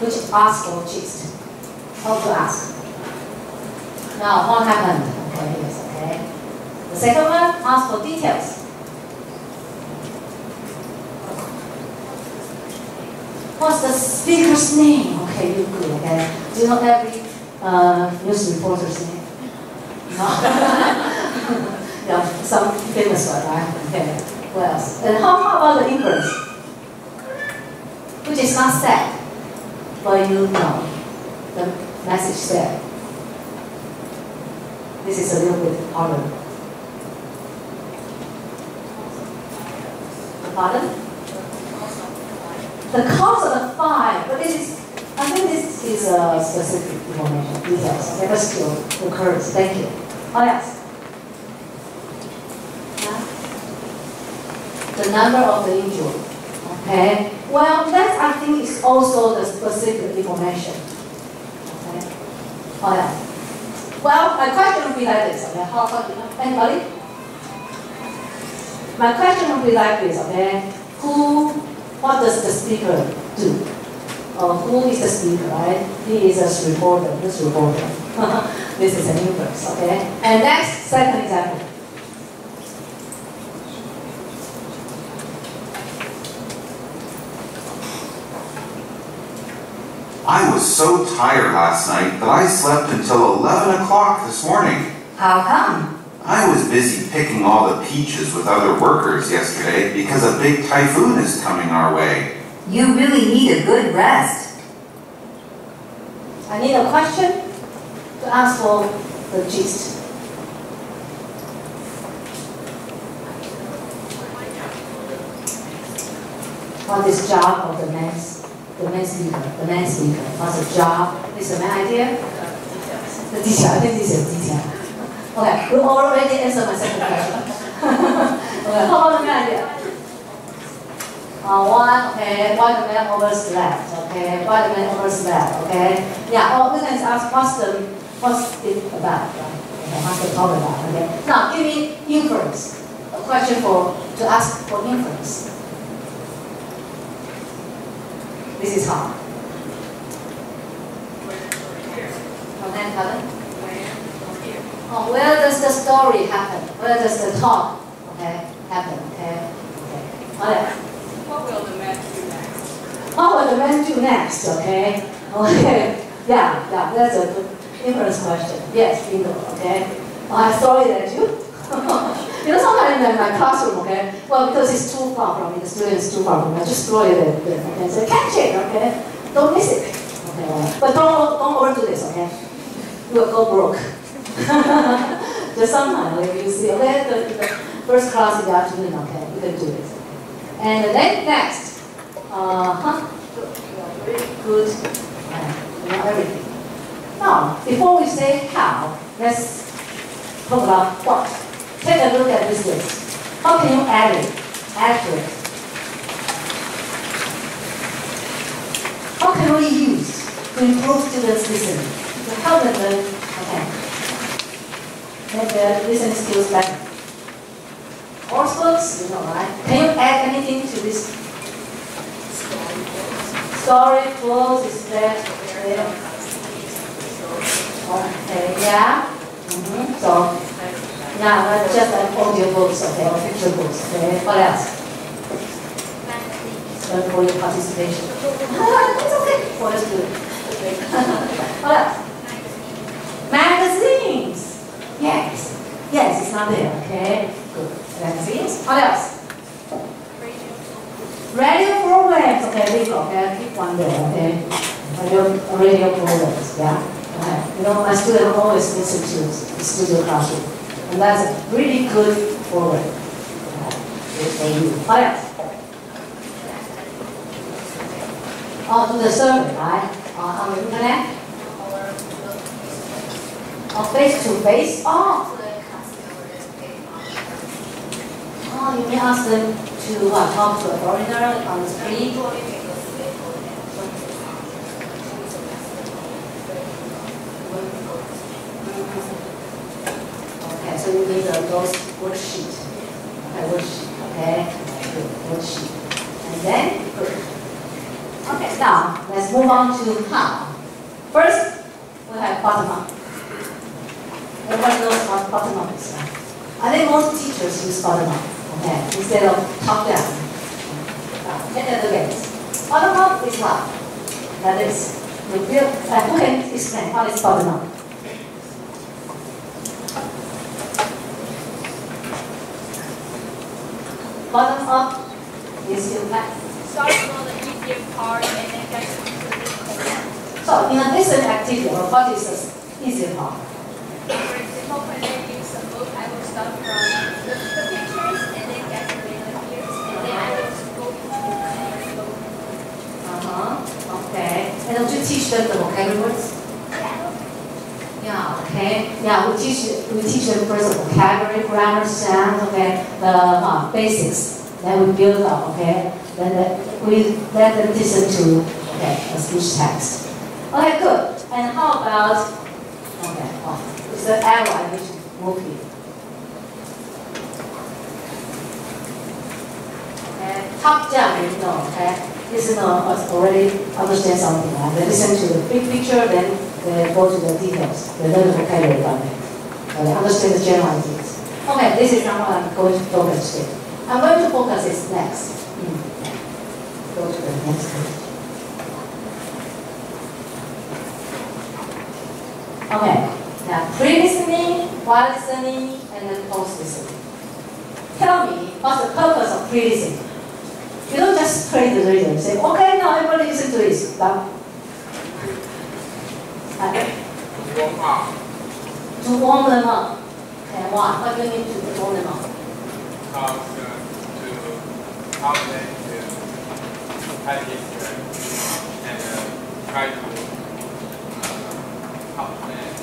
which asks for gist. How to ask. Now, what happened? Okay, yes, okay. The second one, ask for details. What's the speaker's name? Okay, you're good, okay. Do you know every news reporter's name? No? Yeah, some famous one, right? Okay, what else? And how about the inference? Which is not said, but you know the message there. This is a little bit harder. Pardon? The cause of the fire, but this is, I think this is a specific information, details. Okay, but still occurs. Thank you. Oh yes. Yeah? The number of the injured. Okay. Well, that I think is also the specific information. Okay. Oh yeah. Well, my question would be like this. Okay. How about anybody? My question would be like this. Okay. What does the speaker do? Who is the speaker, right? He is a reporter, this reporter. This is an inverse, okay? And next, second example. I was so tired last night that I slept until 11 o'clock this morning. How come? I was busy picking all the peaches with other workers yesterday because a big typhoon is coming our way. You really need a good rest. I need a question to ask for the gist. What is the job of the main speaker? The main speaker. What's the job? Is the main idea? The detail. I think this is detail. Okay, we already answered my second question. Okay, how about the man here? One, okay, why the man overslept, okay, why the man overslept, okay. Yeah, or we can ask what's it about, right? Okay, what's the talk about, okay. Now, give me inference, a question to ask for inference. This is hard. Okay, pardon? Oh, where does the story happen? Where does the talk, okay, happen, okay? Okay. What will the man do next? What will the man do next, okay? Okay, yeah, that's a good inference question. Yes, bingo, okay? I throw it at you. You know, sometimes in my classroom, okay? Well, because it's too far from me, the student is too far from me, I just throw it at them, okay? Say, catch it, okay? Don't miss it. Okay, but don't overdo this, okay? You will go broke. Just sometimes, if you see, okay, the first class in the afternoon, okay, you can do it. And then next, good, you know everything. Now, before we say how, let's talk about what. Take a look at this list. How can you add it? Add to it. How can we use to improve students' listening? To help them learn, okay, make their listening skills better. Course books, you know, right? Can you add anything to this? Story books is there. Okay, yeah. So, yeah, just like audio books, okay, or picture books, okay. What else? For your participation. It's okay. Well, that's good. What else? Magazines. Yes. Yes, it's not there, okay. Good. Magazines. What else? Radio programs. Okay, leave, okay. Keep one there, okay. Radio programs, yeah. Okay. You know, my students always listen to the studio classroom. And that's a really good program. What else? Oh, to the survey, right? On the internet? Or face-to-face? Oh, you may ask them to talk to a foreigner on the street. Okay, so you need those worksheet. Okay, worksheet. Okay, good, worksheet. And then, good. Okay, now let's move on to how. First, we have bottom up. Everybody knows what bottom up is, right? I think most teachers use bottom up, okay, instead of top down. Take a look at this. Bottom up is what? That is, who can explain what is bottom up? Bottom up is you start from the easier part and then get to the So, in a listening activity, what is the easier part? For example, when I use a book, I will start from the pictures and then get to the ideas, and then I will go into the book. Okay. And would you teach them the vocabulary words? Yeah, okay. Yeah, we teach them first the vocabulary, grammar, sound, okay, the basics. Then we build up, okay. Then we let them listen to, okay, a speech text. Okay, good. And how about, okay, it's the arrow I need to move here. Okay, top down, you know, okay. Listener already understand something, right? They listen to the big picture, then they go to the details. They learn the vocabulary from it. They understand the general ideas. Okay, this is not what I'm going to focus today. I'm going to focus this next. Go to the next page. Okay, now pre-listening, while listening, and then post-listening. Tell me, what's the purpose of pre-listening? You don't just play the radio and say, okay, now everybody listen to this. Done. Warm up. To warm them up. Okay, why? What do you need to warm them up? To help them to practice and try to help them to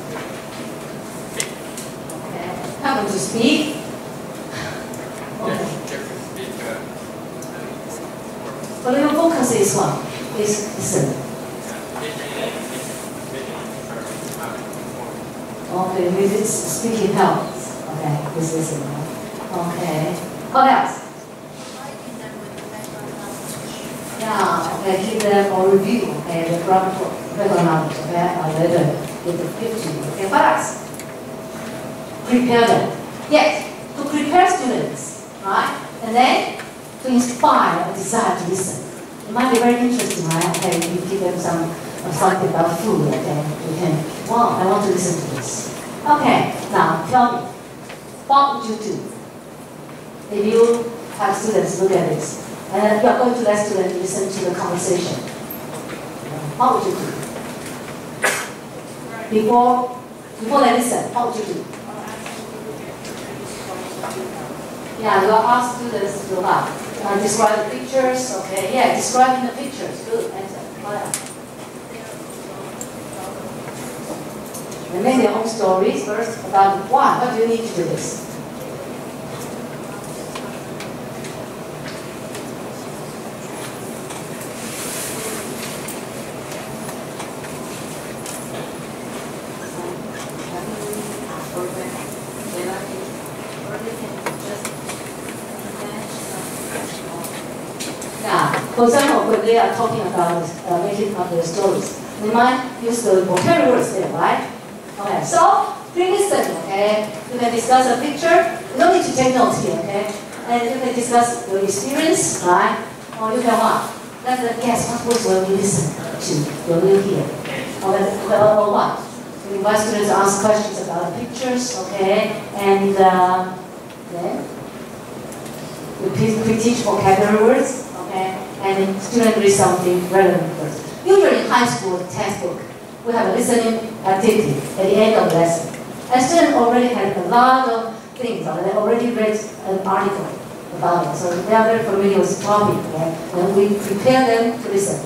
speak. Okay. Help them to speak. Okay. say is what? Is listen. Okay, with its speaking helps. Okay, this is it. Okay. What else? Yeah, okay, keep them or review, okay, the grammar knowledge, okay, later with the 50. Okay, what else? Prepare them. Yes, to prepare students, right? And then to inspire a desire to listen. It might be very interesting, right? Okay, you give them something about food, okay, you can, wow, I want to listen to this. Okay, now tell me, what would you do if you have students look at this and you are going to let students listen to the conversation? What would you do? Before they listen, what would you do? Yeah, you ask students to do what? Describe the pictures, okay, yeah, describing the pictures, good, answer. What else? And make their own stories first about why. What do you need to do this? Yeah. For example, when they are talking about making up their stories, they might use the vocabulary words there, right? Okay, so pre-listen, okay? You can discuss a picture. You don't need to take notes here, okay? And you can discuss your experience, right? Or you can what? Let them guess what words will you listen to when you hear. Or what? You invite students to ask questions about the pictures, okay? And then we teach vocabulary words, okay? And the student reads something relevant first. Usually in high school textbook, we have a listening activity at the end of the lesson. And students already had a lot of things, they already read an article about it, so they are very familiar with the topic, okay? And we prepare them to listen,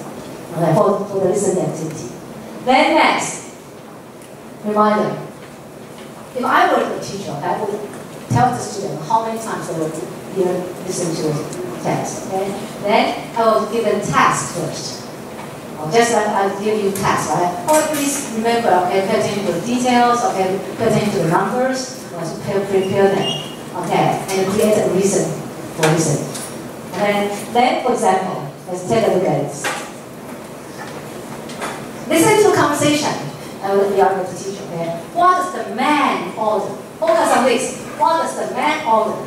okay, for the listening activity. Then next, remind them. If I were the teacher, I would tell the student how many times they would listen to the text, okay? Then I will give them tasks first. Just like I'll give you tasks, right? Oh, please remember, okay, pay attention to the details, okay, pay attention to the numbers, prepare them, okay, and create a reason for listening. And then, for example, let's take a look at this. Listen to a conversation. I will be able to teach, okay? What does the man order? Focus on this. What does the man order?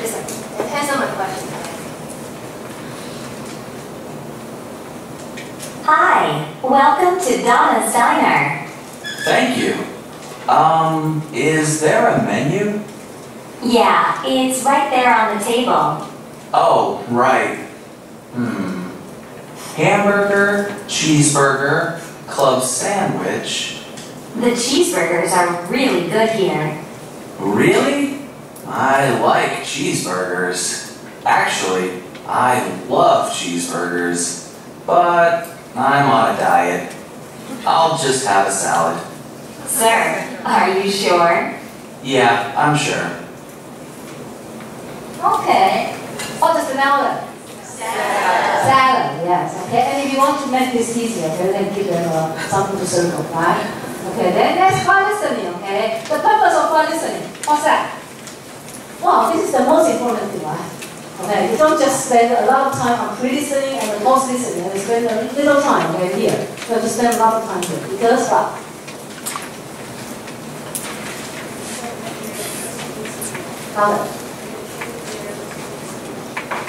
Listen, and answer my question. Hi, welcome to Donna's Diner. Thank you. Is there a menu? Yeah, it's right there on the table. Oh, right. Hamburger, cheeseburger, club sandwich. The cheeseburgers are really good here. Really? I like cheeseburgers. Actually, I love cheeseburgers, but I'm on a diet. I'll just have a salad. Sir, are you sure? Yeah, I'm sure. Okay. What does the salad? Salad, yes. Okay, and if you want to make this easier, okay, then give them something to circle, right? Okay, then that's fine listening, okay? The purpose of fine listening, what's that? Well, this is the most important thing, right? Okay, you don't just spend a lot of time on pre-listening and the post-listening, and spend a little time, okay, here. You have to spend a lot of time here, because what?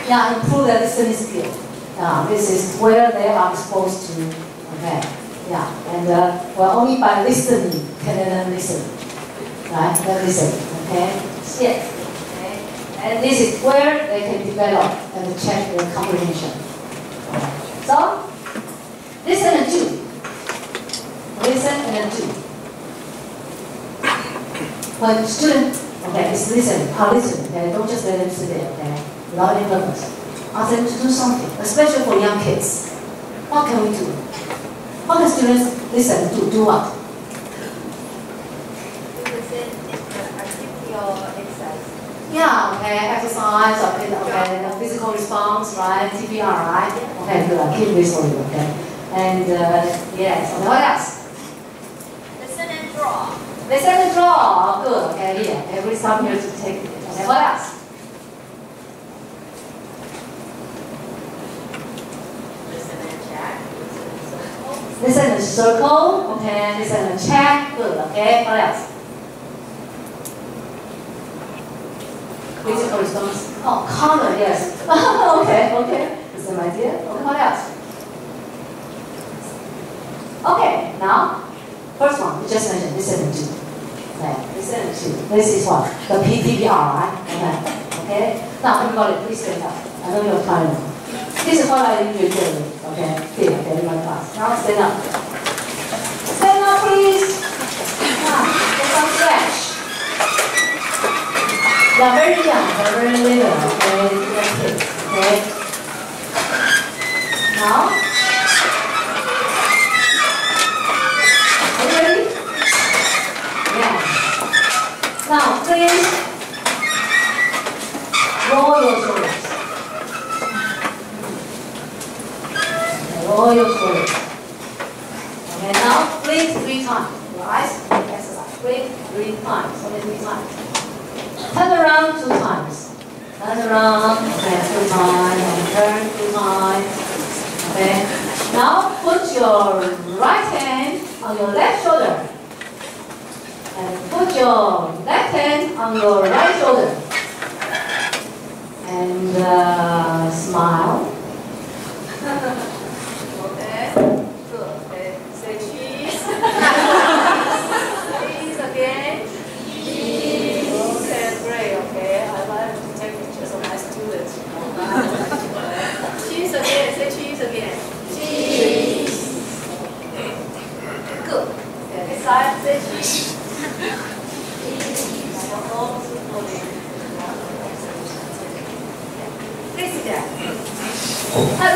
Yeah, improve their listening skill. This is where they are exposed to. Okay. Yeah, and well, only by listening can they learn listen. Right? They listen. Okay. Yes. Okay. And this is where they can develop and check their comprehension. So, listen and do. Listen and do. When students, okay, is listen, okay, don't just let them sit there, okay, without any purpose. Ask them to do something, especially for young kids. What can we do? What can students listen to? Do what? Listen and activity or exercise. Yeah, okay, exercise, okay, the physical response, right, TBR, right? Okay, good, keep this for you, okay. And yes, okay, what else? Listen and draw. Listen and draw, good, okay, here, every time here to take it, okay, what else? Listen and circle, okay, listen and check, good, okay, what else? Physical response, oh, common, yes, okay, the same idea, okay, what else? Okay, now, first one, we just mentioned, listen and do, okay, listen and do, this is what, the PTBR, right, okay, now everybody, please stand up, I know you're tired now. This is what I usually do, okay, here, okay, in my class. Now stand up. Stand up, please. Now, get some stretch. You're very young, you're very little, okay, okay. Now, are you ready? Yeah. Now, please, roll your shoulders. Roll your shoulders. Okay, now blink 3 times. Your eyes, exercise. Blink 3 times. Only 3 times. Turn around 2 times. Turn around, okay, 2 times. And turn 2 times. Okay. Now put your right hand on your left shoulder. And put your left hand on your right shoulder. And smile. Okay, good. Okay, say cheese. Cheese again. Cheese. Okay, great. Okay, I like to take pictures of my students. Cheese again. Say cheese again. Cheese. Good. Okay, this side. Say cheese. Please sit down. No.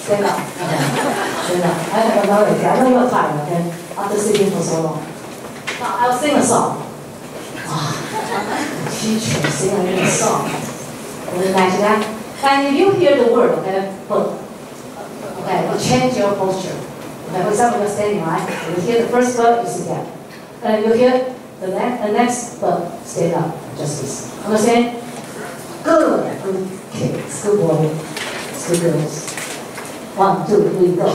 Stand up. Okay. Stand up. I have another idea. I know you're tired, okay? After sitting for so long. Now, I'll sing a song. Teacher singing a song. And if you hear the word, okay, you change your posture. Okay, for example, you're standing, right? You hear the first word, you sit down. And you hear the next word, stand up. Just this. Understand? Good. Good kids. Good boy. Good girls. 1, 2, 3, go.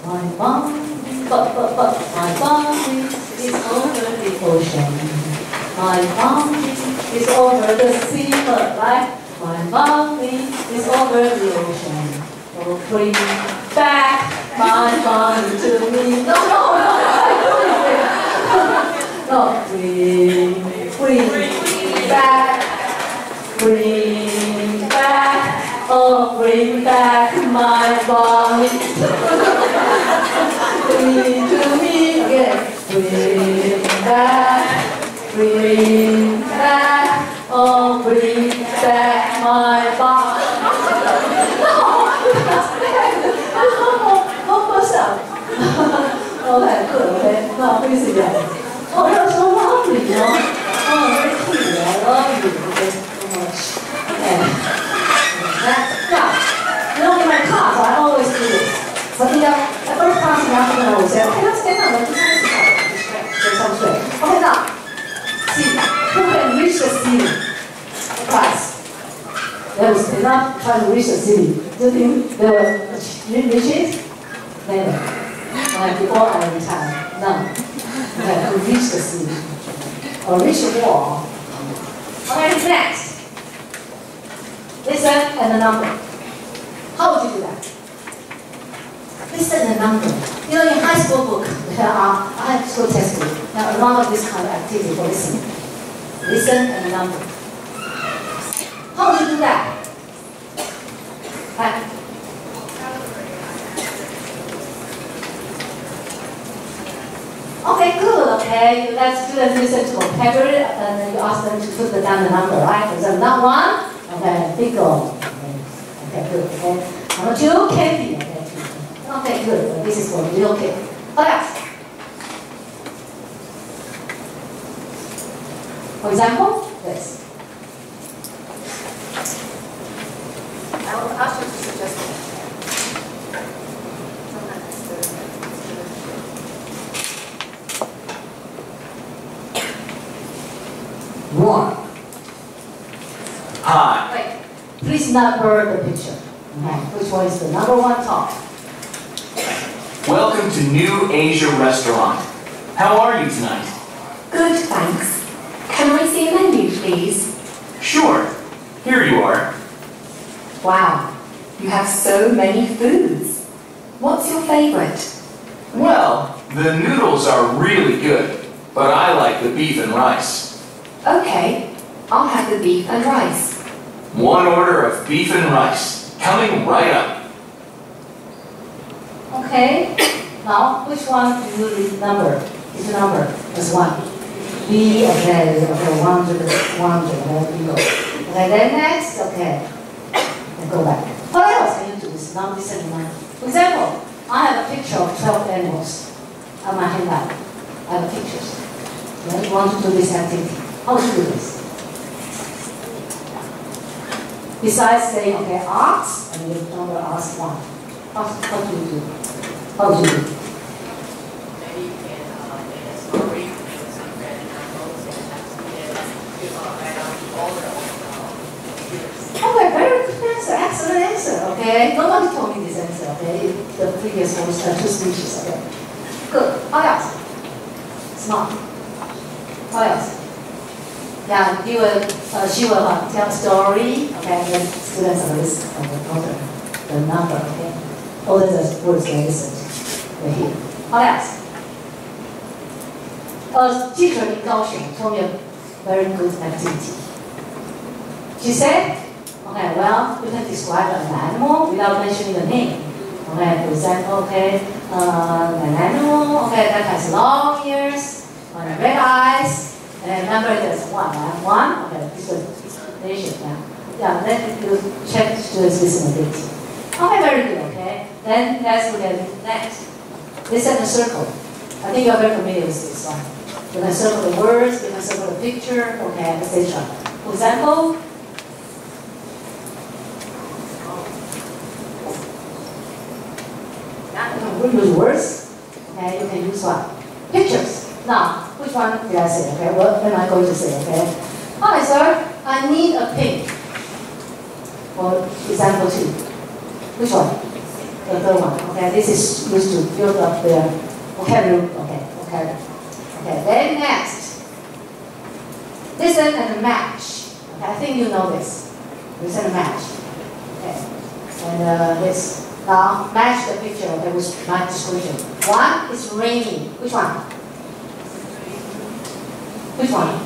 My body, my body is over the ocean. My body is over the sea, right? My body is over the ocean. Oh, bring back my body to me. No, bring back, bring back. Oh, bring back my body. Bring to me again. Bring back. Oh, bring back my body. No, push up. Okay, good. Okay, now please again. Oh, you're so lovely, you know. Oh, very cute. I love you. Okay, so much. Okay. Now, you know, in my class, I always do this. So, at first class in the afternoon, I always say, okay, let's stand up, let's get some straight. Okay, now, see, who can reach the ceiling? The class. They will stand up, try to reach the ceiling. Do you think they will reach it? Never. Before I retire, none. Okay, to reach the ceiling. Or reach the wall. Okay, next. Listen and the number. How would you do that? Listen and the number. You know, in high school book, there are high school textbook. There are a lot of this kind of activity for listening. Listen and the number. How would you do that? Right. Okay, good. Okay, you let students listen to vocabulary, and then you ask them to put down the number, right? For example, not one. Okay, big goal. Okay, good. Okay. Number 2, candy. Okay, good. This is for real kid. What else? For example, this. will ask you to suggest one. One. Hi. Wait, please number the picture. Okay. Which one is the number one top? Welcome to New Asia Restaurant. How are you tonight? Good, thanks. Can I see a menu, please? Sure. Here you are. Wow, you have so many foods. What's your favorite? Well, the noodles are really good, but I like the beef and rice. Okay, I'll have the beef and rice. One order of beef and rice, coming right up. Okay. Now, which one do you read number? It's a number. It's one. B, okay, okay, 100, okay, you go. Okay, then next, okay. And go back. What else can you do? It's not listen to mine. For example, I have a picture of 12 animals on my handout. I have pictures. Okay, you want to do this activity. How would you do this? Besides saying, okay, ox, and you number ask one. What do you do? How do you do? Maybe you can make a story with some different animals and write down all the figures. Okay, very good answer, excellent answer, okay? Nobody told me this answer, okay? The previous one was 2 speeches, okay? Good. What else? Smart. What else? Yeah, you will, she will tell a story, okay? Then students will listen, okay? The number, okay? All the words they listen to. They're here. What else? A teacher in Kaohsiung told me a very good activity. She said, okay, well, you can describe an animal without mentioning the name. Okay, for example, okay, an animal, okay, that has long ears, red eyes, and remember there's one, right? One, okay, this is nation, yeah. Yeah, then you check students' listenability. Okay, very good, okay. Then let's look at it next. Listen the circle. I think you're very familiar with this one. You can circle the words, you can circle the picture, okay, etc. For example, you can use words, okay, you can use what? Pictures. Now, which one did I say, okay? What am I going to say, okay? Hi, sir, I need a pin. For example 2. Which one? The third one, okay? This is used to build up the vocabulary, okay, vocabulary. Okay, then next. Listen and match. Okay, I think you know this. Listen and match. Okay, and this. Now, match the picture, okay, with my description. One is raining. Which one? Which one?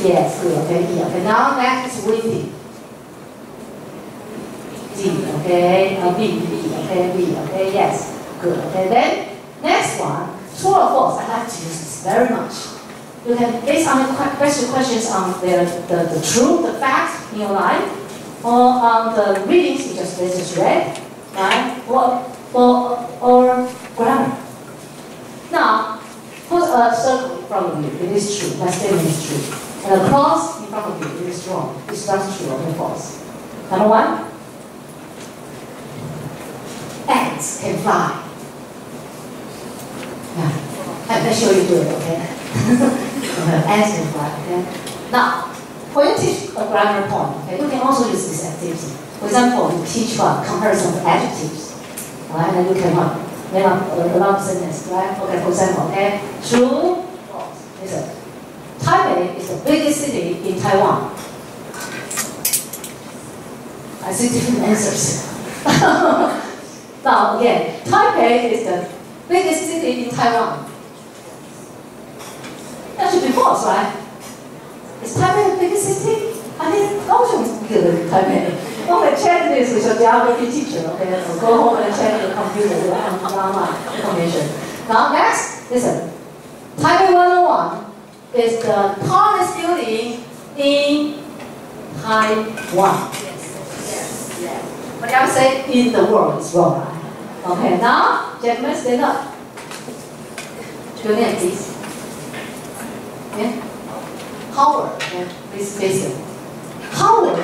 Yes, good, okay, E. Okay, now next is windy. D, okay, B, okay, B, okay, yes, good, okay. Then, next one, true or false. I like to use this very much. You can, based on the questions on the truth, the fact in your life, or on the readings you just read, right, or grammar. Now, put a circle in front of you, it is true, that statement is true. And a cross in front of you, it is wrong. It's not true or false. Number 1, ants can fly. Yeah. I'm not sure you do it, okay? Ants can fly, okay? Now, when you teach a grammar point, okay, you can also use this activity. For example, you teach comparison of adjectives. Right? And then you can make up a long sentence, right? Okay, for example, okay, true, false. Listen. Taipei is the biggest city in Taiwan. I see different answers. Now again, Taipei is the biggest city in Taiwan. That should be false, right? Is Taipei the biggest city? I think Kaohsiung is bigger than Taipei. Okay, check this with your geography teacher, okay? So go home and check your computer with online information. Now next, listen. Taipei 101 is the tallest building in Taiwan. Yes. But I would say in the world is wrong, right? Okay, now, gentlemen, stand up. Your name, please. Yeah? Howard, yeah, please face it. Howard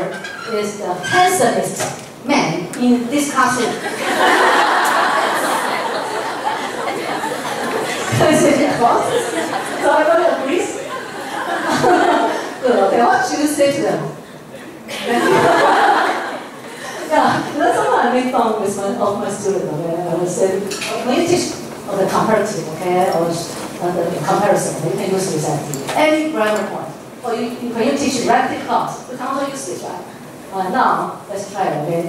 is the handsomest men in this classroom. Is it false? So everybody agrees? Good, okay, what should you say to them? Yeah, that's what I make fun with my students, okay? I would say, when you teach the comparative, okay, or the comparison, you can use this activity. Any grammar point. Or when you teach rapid class, you can also use this, right? Now, let's try it, okay?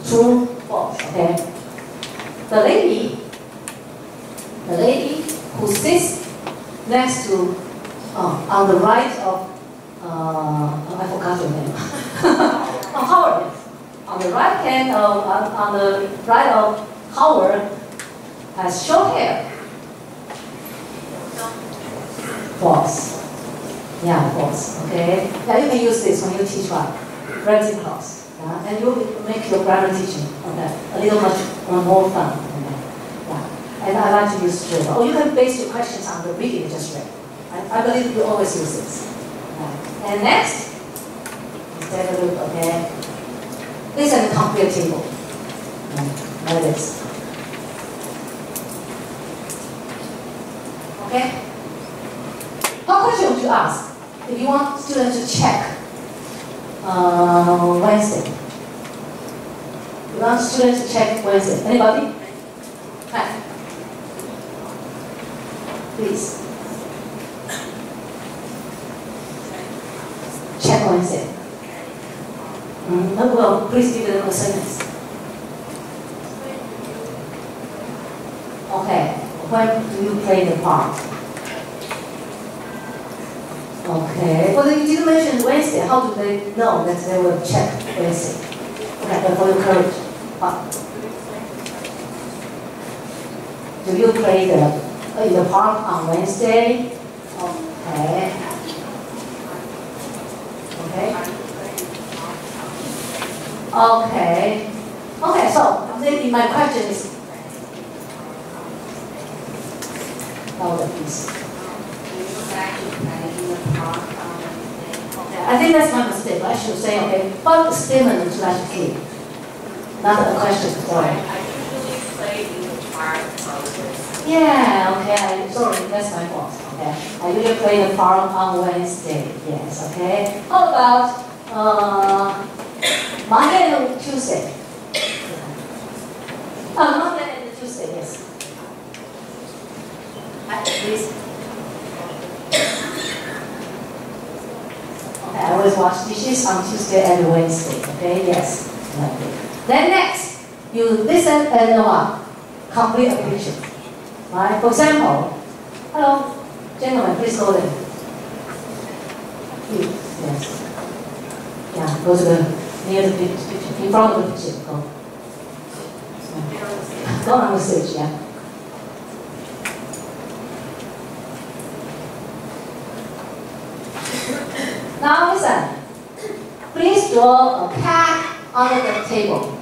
True, false, okay? The lady who sits next to, on the right of, I forgot your name. Howard. On the right hand of, on the right of Howard has short hair. False. Yeah, false. Okay. Yeah, you can use this when you teach relative class. Yeah, and you will make your grammar teaching a little much more fun. Okay. Yeah. And I like to use true. Or you can base your questions on the reading you just read. I believe you always use this. Yeah. And next, let's take a look. Okay. This is a complete table. Like this. Okay? What question would you ask if you want students to check Wednesday? You want students to check Wednesday? Anybody? Hi. Please. Check Wednesday. Well, please give them a sentence. Okay, when do you play the part? Okay, well you didn't mention Wednesday. How do they know that they will check Wednesday? Okay, but for your courage, do you play in the park on Wednesday? Okay. Okay. Okay. Okay, so maybe my question is, louder please. Okay, I think that's my mistake. I should say, okay, what statement would you like to keep? Not a question, sorry. I usually play in the park. Yeah, okay, sorry, that's my fault. Okay, I usually play in the park on Wednesday. Yes, okay. How about Monday and Tuesday? Monday and Tuesday, yes. Please. Okay, I always wash dishes on Tuesday and Wednesday. Okay, yes. Okay. Then next, you listen and complete a picture. Right? For example, hello, gentlemen, please go there. Please, yes. Yeah, go to the near the picture, in front of the picture. Go. Go on the stage, yeah. Now listen. Please draw a cat under the table.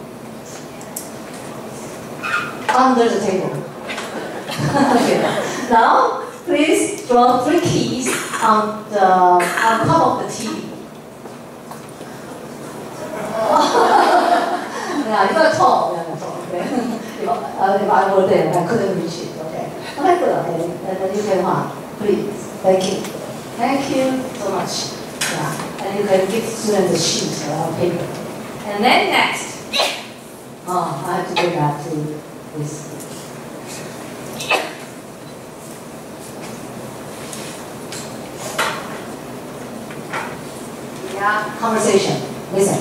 Under the table. Okay. Now, please draw 3 keys on top of the TV. Yeah, you got tall. Yeah, tall. Okay. If I were there, I couldn't reach it. Okay. Okay, good. Okay. And then you can please. Thank you. Thank you so much. Yeah. And you can give students a sheet or paper. And then next. I have to go back to this. Yeah, conversation. Listen.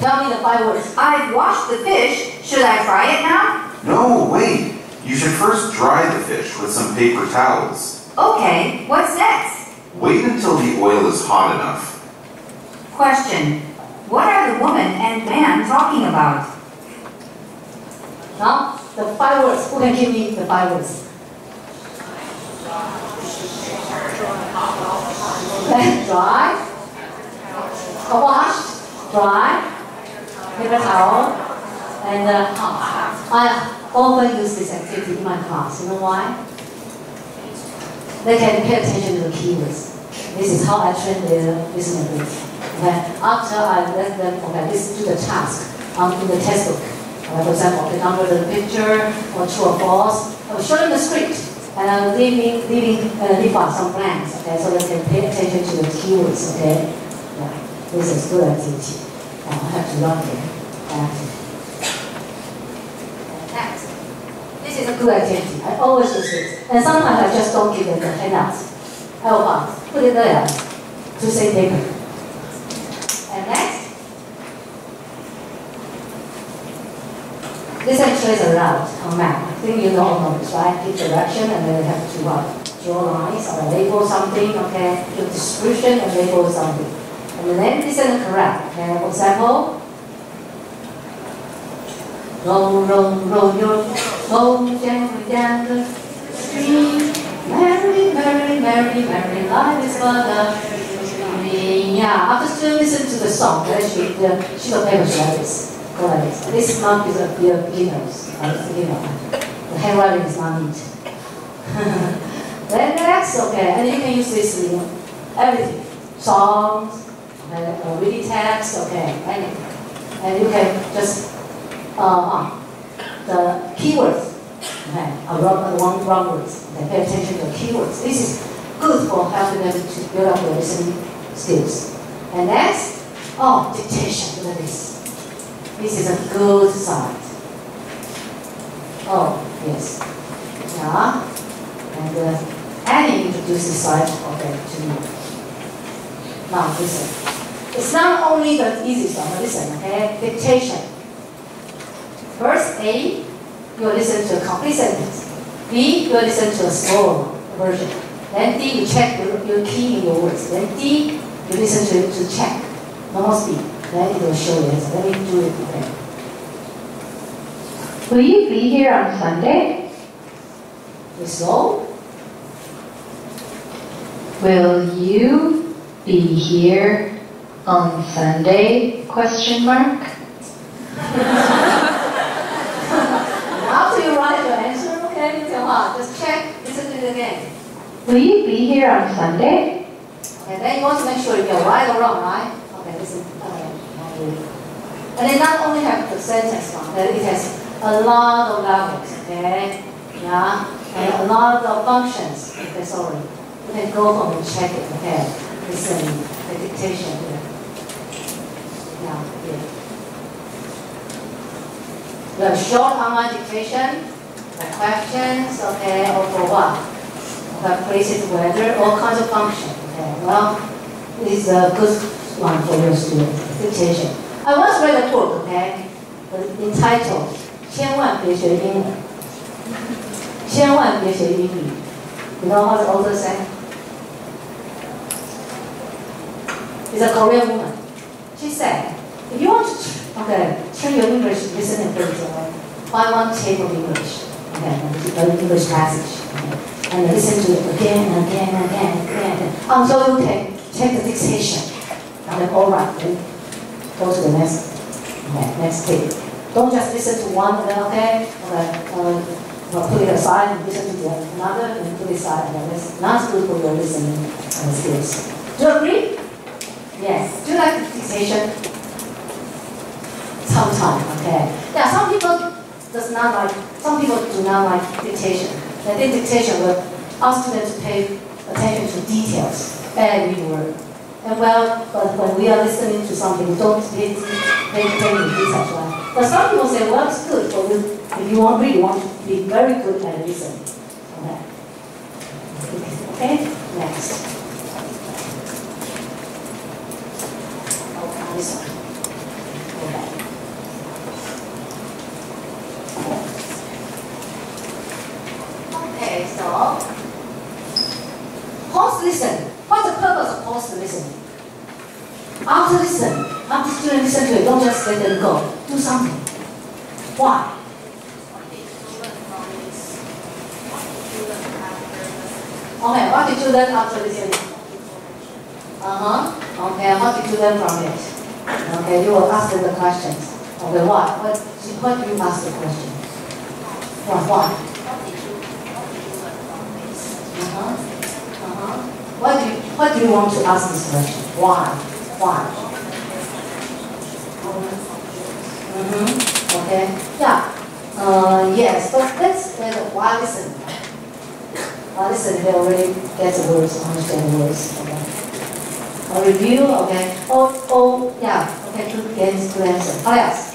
Tell me the 5 words. I've washed the fish. Should I fry it now? No, wait. You should first dry the fish with some paper towels. Okay, what's next? Wait until the oil is hot enough. Question. What are the woman and man talking about? Now, the 5 words. Who can give me the 5 words? Okay, dry. Wash, dry, paper towel, and hot. I often use this activity in my class. You know why? They can pay attention to the keywords. This is how I train their listening ability. Okay? After I let them listen to the task in the textbook. For example, they download the picture or true or false. I will show them the script and leave out some blanks. Okay, so they can pay attention to the keywords. Okay, yeah, this is good activity. I have to run here. Next, this is a good activity. I always use it, and sometimes I just don't give them the handouts. I will put it there to save paper. And next. This actually is a route on map. I think you know all this, right? Give direction and then you have to draw lines or label something, okay? Give description and label something. And then this is correct. Okay, for example, roll, roll, roll your boat gently down the stream. Merry, merry, merry, merry, life is but a dream. Yeah, after students listen to the song, the sheet of paper is like this. Go like this. This mark is a beginner's. The handwriting is not neat. Then next, okay, and you can use this in everything. Songs, reading text, okay, anything. And you can just, the keywords, okay, wrong words. Okay, pay attention to the keywords. This is good for helping them to build up their listening skills. And next, dictation, look at this. This is a good side. Oh, yes. Yeah. And Annie introduced this side, okay, to me. Now, listen. It's not only the easiest one, but listen, okay? Dictation. First, A, you listen to a complete sentence. B, you listen to a slower version. Then D, you check your key in your words. Then D, you listen to check. Normal speed. Then it will show you. So let me do it again. Will you be here on Sunday? Slow. Will you be here on Sunday? Question mark. After you write your answer, okay, you can just check, listen to it again. Will you be here on Sunday? And then you want to make sure you're right or wrong, right? Okay, listen. And then not only have the sentence one, but it has a lot of levels, okay? Yeah, and a lot of functions. Okay, sorry. You can go home and check it, okay? Listen, the dictation here. Yeah, here. The short online dictation, the questions, okay, or for what? Okay, places, weather, all kinds of functions, okay? Well, this is a good one for your students, dictation. I once read a book, okay, entitled 千万别学英文，千万别学英语。You know what the author said? It's a Korean woman. She said, if you want to train your English listening ability, find one tape of English, an English passage, and listen to it again and again and again and again until you can check the dictation. And then all right, then go to the next tape. Don't just listen to one and then put it aside and listen to another and put it aside. That's not good for your listening skills. Do you agree? Yes. Do you like dictation? Sometimes, okay. Yeah, some people do not like dictation. I think dictation will ask them to pay attention to details, every word. And well, but when we are listening to something, we don't pay attention to details, right? But some people say, well, it's good for you if you really want to be very good at listening. Okay, next. Okay, this one. Okay, so pause listen. What's the purpose of pause listening? After students listen to it, don't just let them go. Do something. Why? Okay, what did you learn after listening? Okay, what did you learn from it? Okay, you will ask them the questions. Okay, what? What do you ask the question? Why? What do you want to ask this question? Why? Okay. Yeah. Yes. But let's why listen. Why listen? They already get the words, understand the words. Okay. A review. Okay. Oh. Yeah. Okay. Good answer. What else?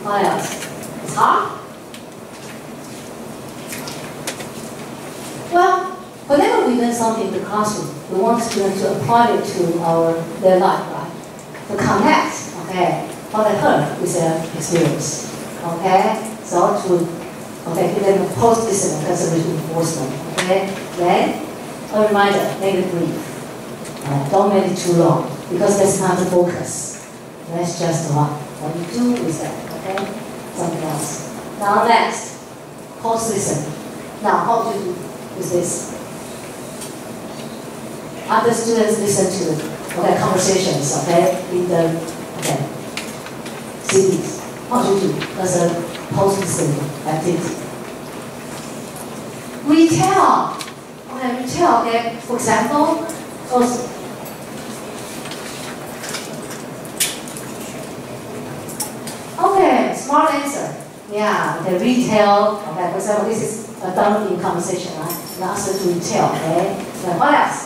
What else? It's hard? Well, whenever we learn something in the classroom, we want students to apply it to their life, right? To connect, okay, what they heard with their experience, okay? So give them a post-listening as a reinforcement, okay? Then, a reminder, make it brief. Don't make it too long, because that's not the focus. That's just what you do with that, okay? Something else. Now next, post-listen. Now, how do you do with this? Other students listen to conversations, in the CDs. How do you do as a post-listening activity? Retell. For example, also. Okay, smart answer. Yeah, retell. Okay, for example, this is done in conversation, right? And ask them to retell, okay? Then what else?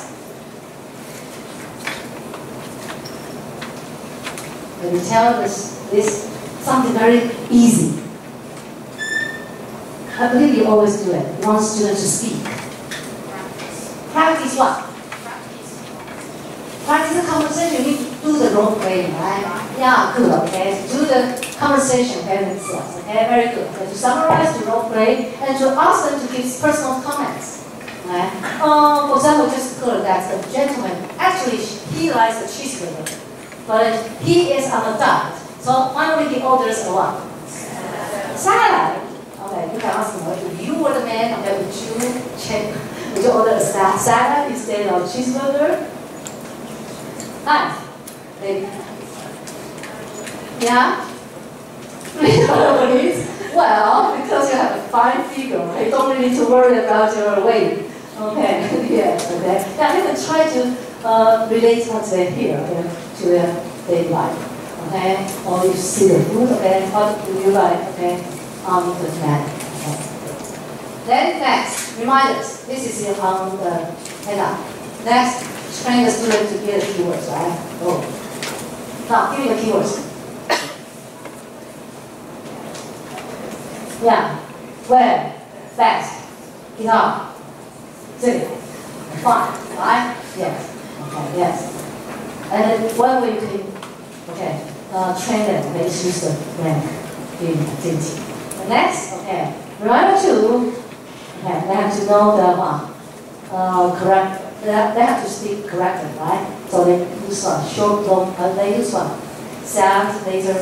Retell this something very easy. I believe you always do it. You want students to speak. Practice what? Practice the conversation. You need to do the role playing, right? Yeah, good, okay? Do the conversation, okay, themselves, okay? Very good. Okay, to summarize, to role play, and to ask them to give personal comments. Right? For example, just heard that the gentleman, actually, he likes the cheeseburger, but he is on a diet. So finally he orders a what? Salad. Okay, you can ask him, if you were the man, okay, would you order a salad instead of cheeseburger? Nice. Yeah? Please? Well, because you have a fine figure, right? You don't really need to worry about your weight. Okay, yes, okay. Yeah, you can try to relate what they hear, okay, to their daily life. Okay? Or you see the food, okay, what do you like, okay, on the map. Okay. Then next, reminders. This is on the handout. Next, train the student to get the keywords, right? Oh. Now, give me the keywords. Yeah. Where? Fast. Guitar. Sing. Fun. Right? Yes. Okay, yes. And then one way you can, train them, they use the rank in activity. The next, remember to, they have to know the correct, they have to speak correctly, right? So they use short, long, they use sound, later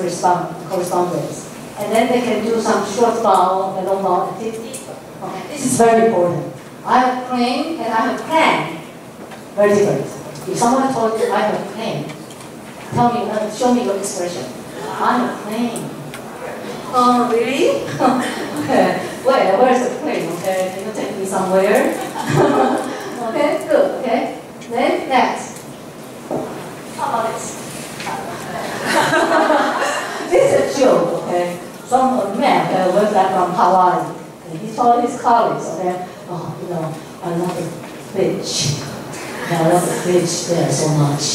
correspondence. And then they can do some short vowel and long vowel activity. Okay, this is very important. I have plane and I have plan. Very different. If someone told you I have a plane, show me your expression. I have a plane. Oh, really? Okay. Where's the plane? Okay, can you take me somewhere? Okay, good. Okay. Then next. How about this? This is a joke. Okay. Some man went back from Hawaii, and he told his colleagues, oh, I love the beach. I love the beach there so much.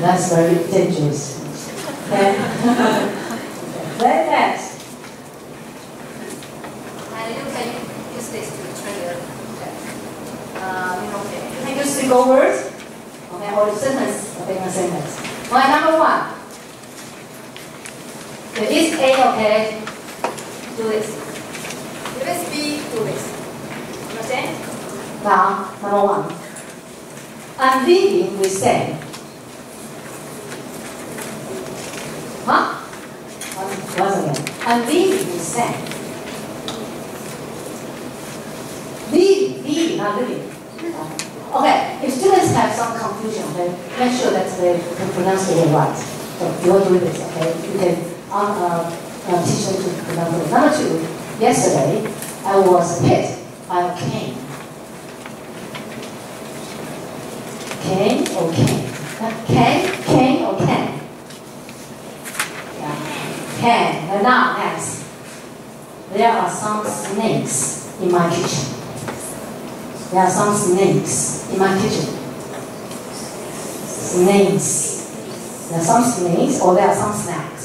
That's very dangerous. Okay. Then next. And you can use this to train your. You can use single words, or sentence, a sentence. Number one. If it's A, do this. If it's B, do this. Understand? Now, number one. I'm leaving, we say. Once again. I'm leaving, we say. Leaving, not living. Okay, if students have some confusion, okay, make sure that they can pronounce the word right. So you will do this, okay? You can teach them to pronounce it. Number 2, yesterday I was hit by a cane. Cane or cane? Cane or can? Yeah. Can. And now next. There are some snakes in my kitchen. There are some snakes in my kitchen. Snakes. There are some snakes or there are some snacks.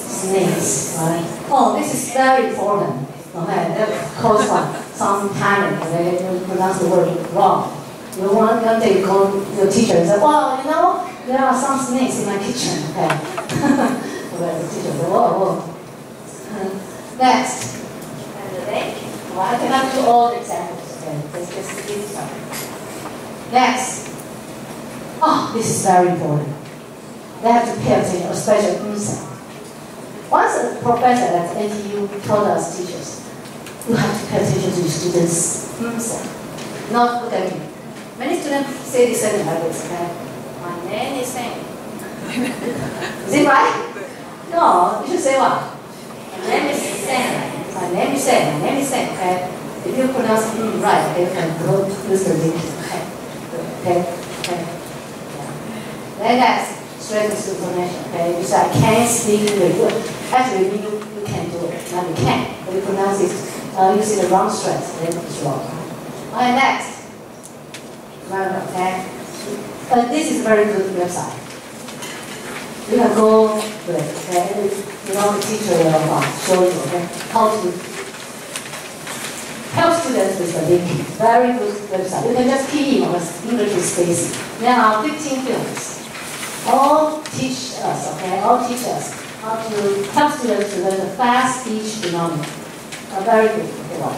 Snakes, right? Oh, this is very important. Okay, that cause some panic. Okay, you pronounce the word wrong. You want to call your teacher and say, well, you know, there are some snakes in my kitchen. Okay. Okay, the teacher said, whoa, whoa. Next. And the lake. Well, I cannot do all the examples. Okay, let's just give some. Next. Oh, this is very important. They have to pay attention, especially sound. Once a professor at NTU told us teachers, you have to pay attention to your students' sound. Not look at me. Many students say this sentence like this, okay? My name is Sam. Is it right? No, you should say what? My name is Sam. My name is Sam. My name is Sam, okay? If you pronounce right, okay, you can go use the link. Okay? Then next, straight to information, okay? You say, I can't speak English. Actually, you can do it. Now you can. But you pronounce it using the wrong stress, then it's wrong. Okay, next. Okay? But this is a very good website. You can go to it, okay? You know, the teacher will show you, okay? How to help students with the linking. Very good website. You can just key in on English is Stacy. There are 15 films. All teach us, okay? All teach us how to help students to learn the fast speech phenomenon. A very good one,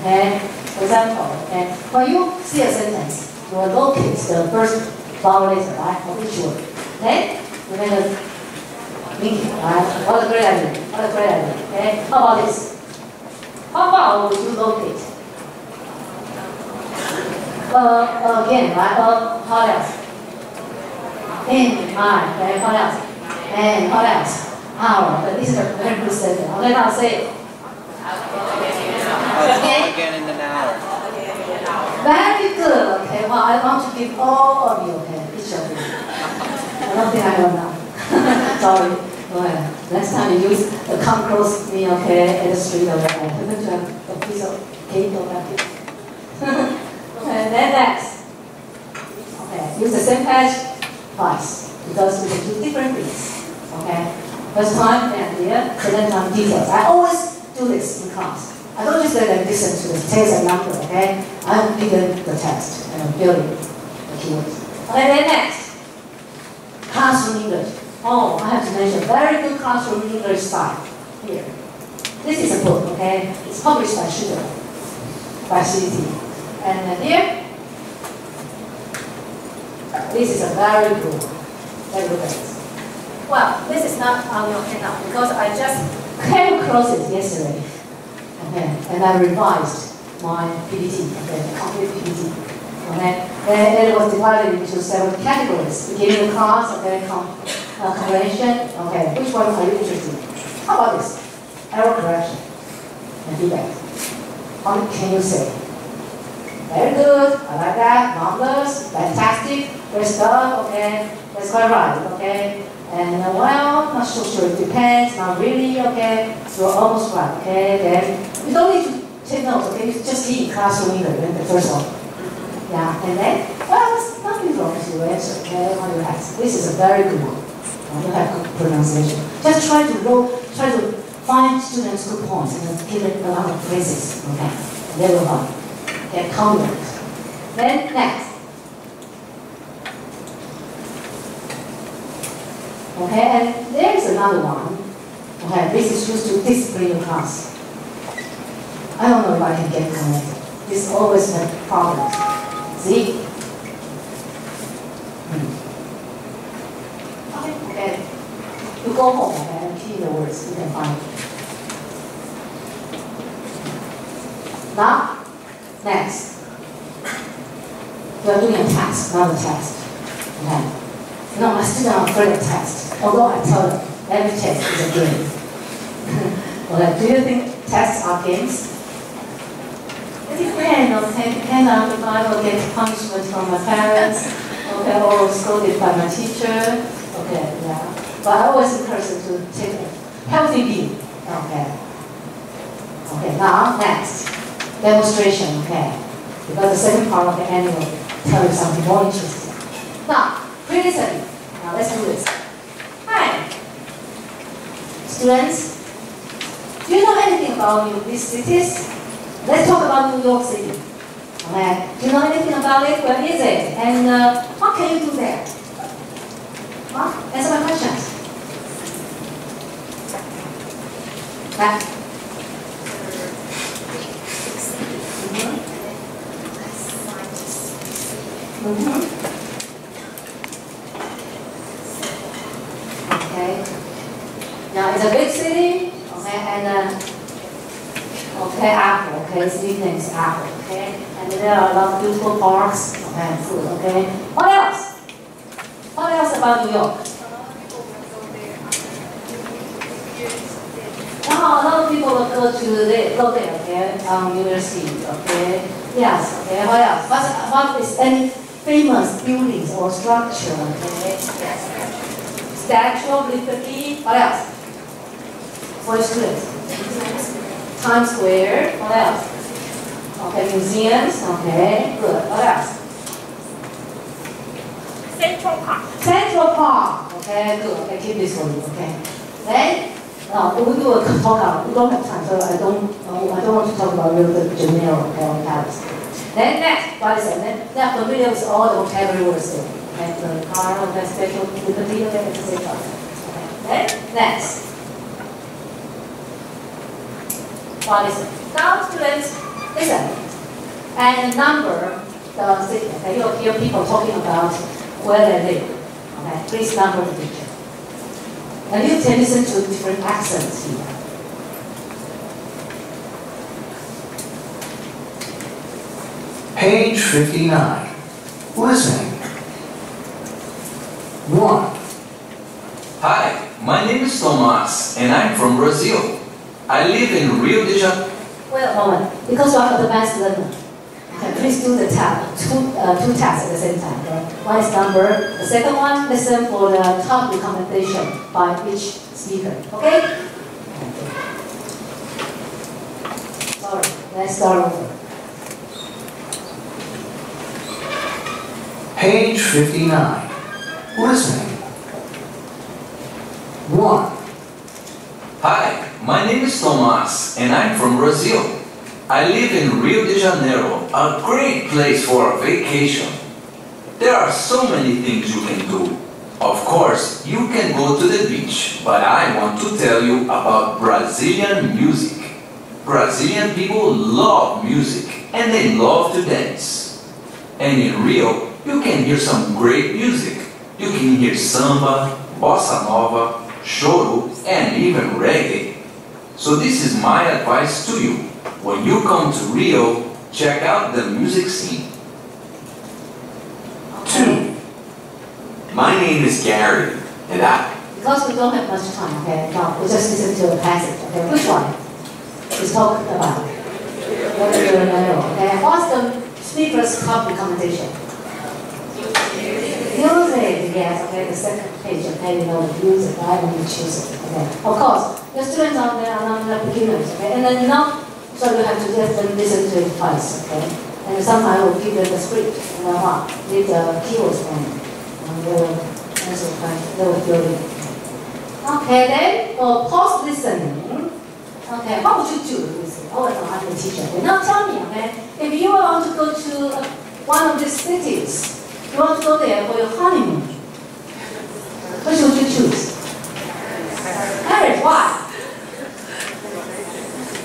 okay? For example, okay, when you see a sentence, you will locate the first vowel letter, right, of each word. Okay? You're going to link it, right? What a great idea. What a great idea. Okay? How about this? How about would you locate? Again, right? How else? In, my, okay? What else? And what else? Our. But this is a very good sentence. Okay, now say it. Okay? Again in an hour. Very good, okay. Well, I want to give all of you, okay, each of you. I don't think I know now. Sorry. Okay. Next time you use the come close me, okay, at the street over there. I'm going to have a piece of cake over there. Okay, then next. Okay, use the same page twice. Because we can do different things. Okay? First time, and here, second time, details. I always do this in class. I don't just let them listen to the text and number, okay? I'm giving the text and I'm building the keywords. Okay, then next. Classroom English. Oh, I have to mention, very good classroom English style. Here. This is a book, okay? It's published by Sugar, by CT. And then here, this is a very good one. Let's look at this. Well, this is not on your handout because I just came across it yesterday. Okay, and I revised my PPT, okay, the complete PPT. Okay, and it was divided into 7 categories. Beginning of class, okay, comprehension, okay, which one are you interested in? How about this? Error correction and feedback. What can you say? Very good, I like that, marvelous, fantastic, great stuff, okay, that's quite right, okay. And well, not so sure, it depends, not really, okay, you're almost right, okay, then you don't need to take notes, okay, you just key in classroom English, the first one. Yeah, and then, well, there's nothing wrong with your answer, okay, on your hands. This is a very good one. You have good pronunciation. Just try to find students' good points and give it a lot of phrases, okay, and they will help. Okay, comment. Then next. Okay, and there's another one. Okay, this is used to discipline your class. I don't know if I can get connected. This always has problems. See? Okay. You go home, okay, and key the words, you can find it. Now, next. You are doing a task, not a test. Okay? No, my students are afraid of tests. Although I tell them every test is a game. Okay, do you think tests are games? It depends, okay? Depends on if I will get punishment from my parents, okay, or scolded by my teacher. Okay, yeah. But I always encourage them to take a healthy view. Okay. Okay, now next. Demonstration, okay. Because the second part of the annual tell you something more interesting. Now, pre-listening. Now let's do this. Hi. Students, do you know anything about these cities? Let's talk about New York City. Okay. Do you know anything about it? Where is it? And what can you do there? Huh? Answer my questions. Okay. Okay. Now it's a big city. Okay, and okay, Apple. Okay, its nickname is Apple. Okay, and there are a lot of beautiful parks. Okay, and food. Okay. What else? What else about New York? Oh, a lot of people will go there. Okay, New Year's Eve. Okay. Yes. Okay. What else? What is any famous buildings or structure? Okay. Statue of Liberty. What else? For students. Times Square. What else? Okay, museums. Okay, good. What else? Central Park. Central Park. Okay, good. Okay, keep this for you. Okay. Then, we do a talk out. We don't have time, so I don't want to talk about Rio de Janeiro or Paris. Then next, what is it? Then they are familiar with all the vocabulary words there. Okay, the car, okay, special liberty, okay, etc. Okay. Then next. What is it? Now, students, listen. And number the city. Okay, you'll hear people talking about where they live. Okay, please number the picture. And you can listen to different accents here. Page 59. Listening. 1. Hi, my name is Tomas, and I'm from Brazil. I live in Rio de Janeiro. Wait a moment, because you are advanced learner. Okay, please do the two tasks at the same time. Okay? One is number, the second one, listen for the top recommendation by each speaker. Okay? Sorry, let's start over. Page 59. Listening. 1. Hi, my name is Tomas, and I'm from Brazil. I live in Rio de Janeiro, a great place for a vacation. There are so many things you can do. Of course, you can go to the beach, but I want to tell you about Brazilian music. Brazilian people love music, and they love to dance. And in Rio, you can hear some great music. You can hear samba, bossa nova, choro, and even reggae. So this is my advice to you. When you come to Rio, check out the music scene. 2. My name is Gary, and Because we don't have much time, okay? Now, we just listen to the passage, okay? Which one is talking about? Okay? What's the speaker's top recommendation? Music, yes, okay, the second page, okay, you know, the music, right, when you choose it, okay. Of course, the students out there are not beginners, okay, and then so you have to let them listen to it twice, okay. And sometimes we'll give them the script, and then what, with the keywords, and they will answer the question, they will fill it. Okay, then, for post listening, okay, what would you do with this? Always ask the teacher, okay. Now tell me, okay, if you want to go to one of these cities, you want to go there for your honeymoon. Which would you choose? Paris, why?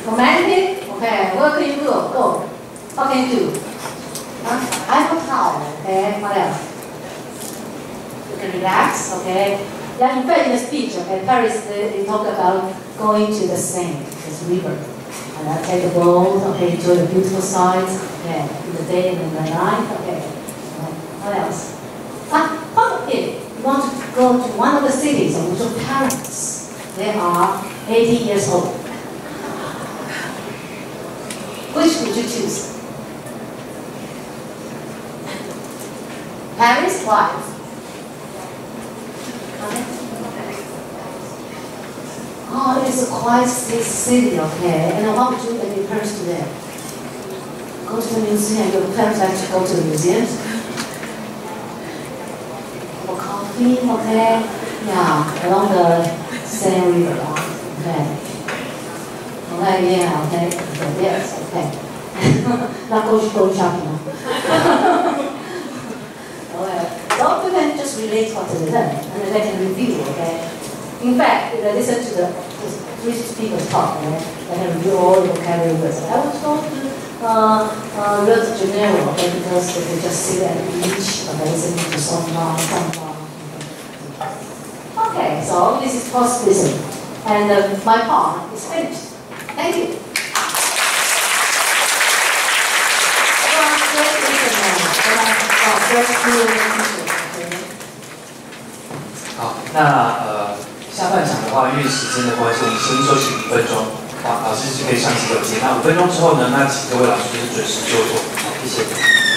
Romantic? Okay, where can you go? What can you do? Eiffel Tower, okay, what else? You can relax, okay. Yeah, in fact, in the speech, okay, Paris, they talk about going to the Seine, this river. Take a boat, okay, enjoy the beautiful sights, okay, in the day and in the night, okay. What else? If you want to go to one of the cities and with your parents, they are 80 years old. Which would you choose? Paris, why? Oh, it's a quiet city, okay. And what would you and your parents do there? Go to the museum. Your parents like to go to the museums? For coffee, okay? Yeah, along the Seine River, okay. Okay, yeah, okay. Yes, okay. Not go shopping. Okay. So you can just relate what they learn, and then they can review, okay? In fact, if I listen to the three speakers talk, okay, they can review all the vocabulary words. I was going to Rio de Janeiro, okay, because they can just sit at the beach, okay, listening to some Okay, so this is post-listening. And my part is finished. Thank you. 好，那下半场的话，因为时间的关系，我们先休息5分钟。好，老师就可以上洗手间。那5分钟之后呢，那请各位老师就是准时就座。好，谢谢。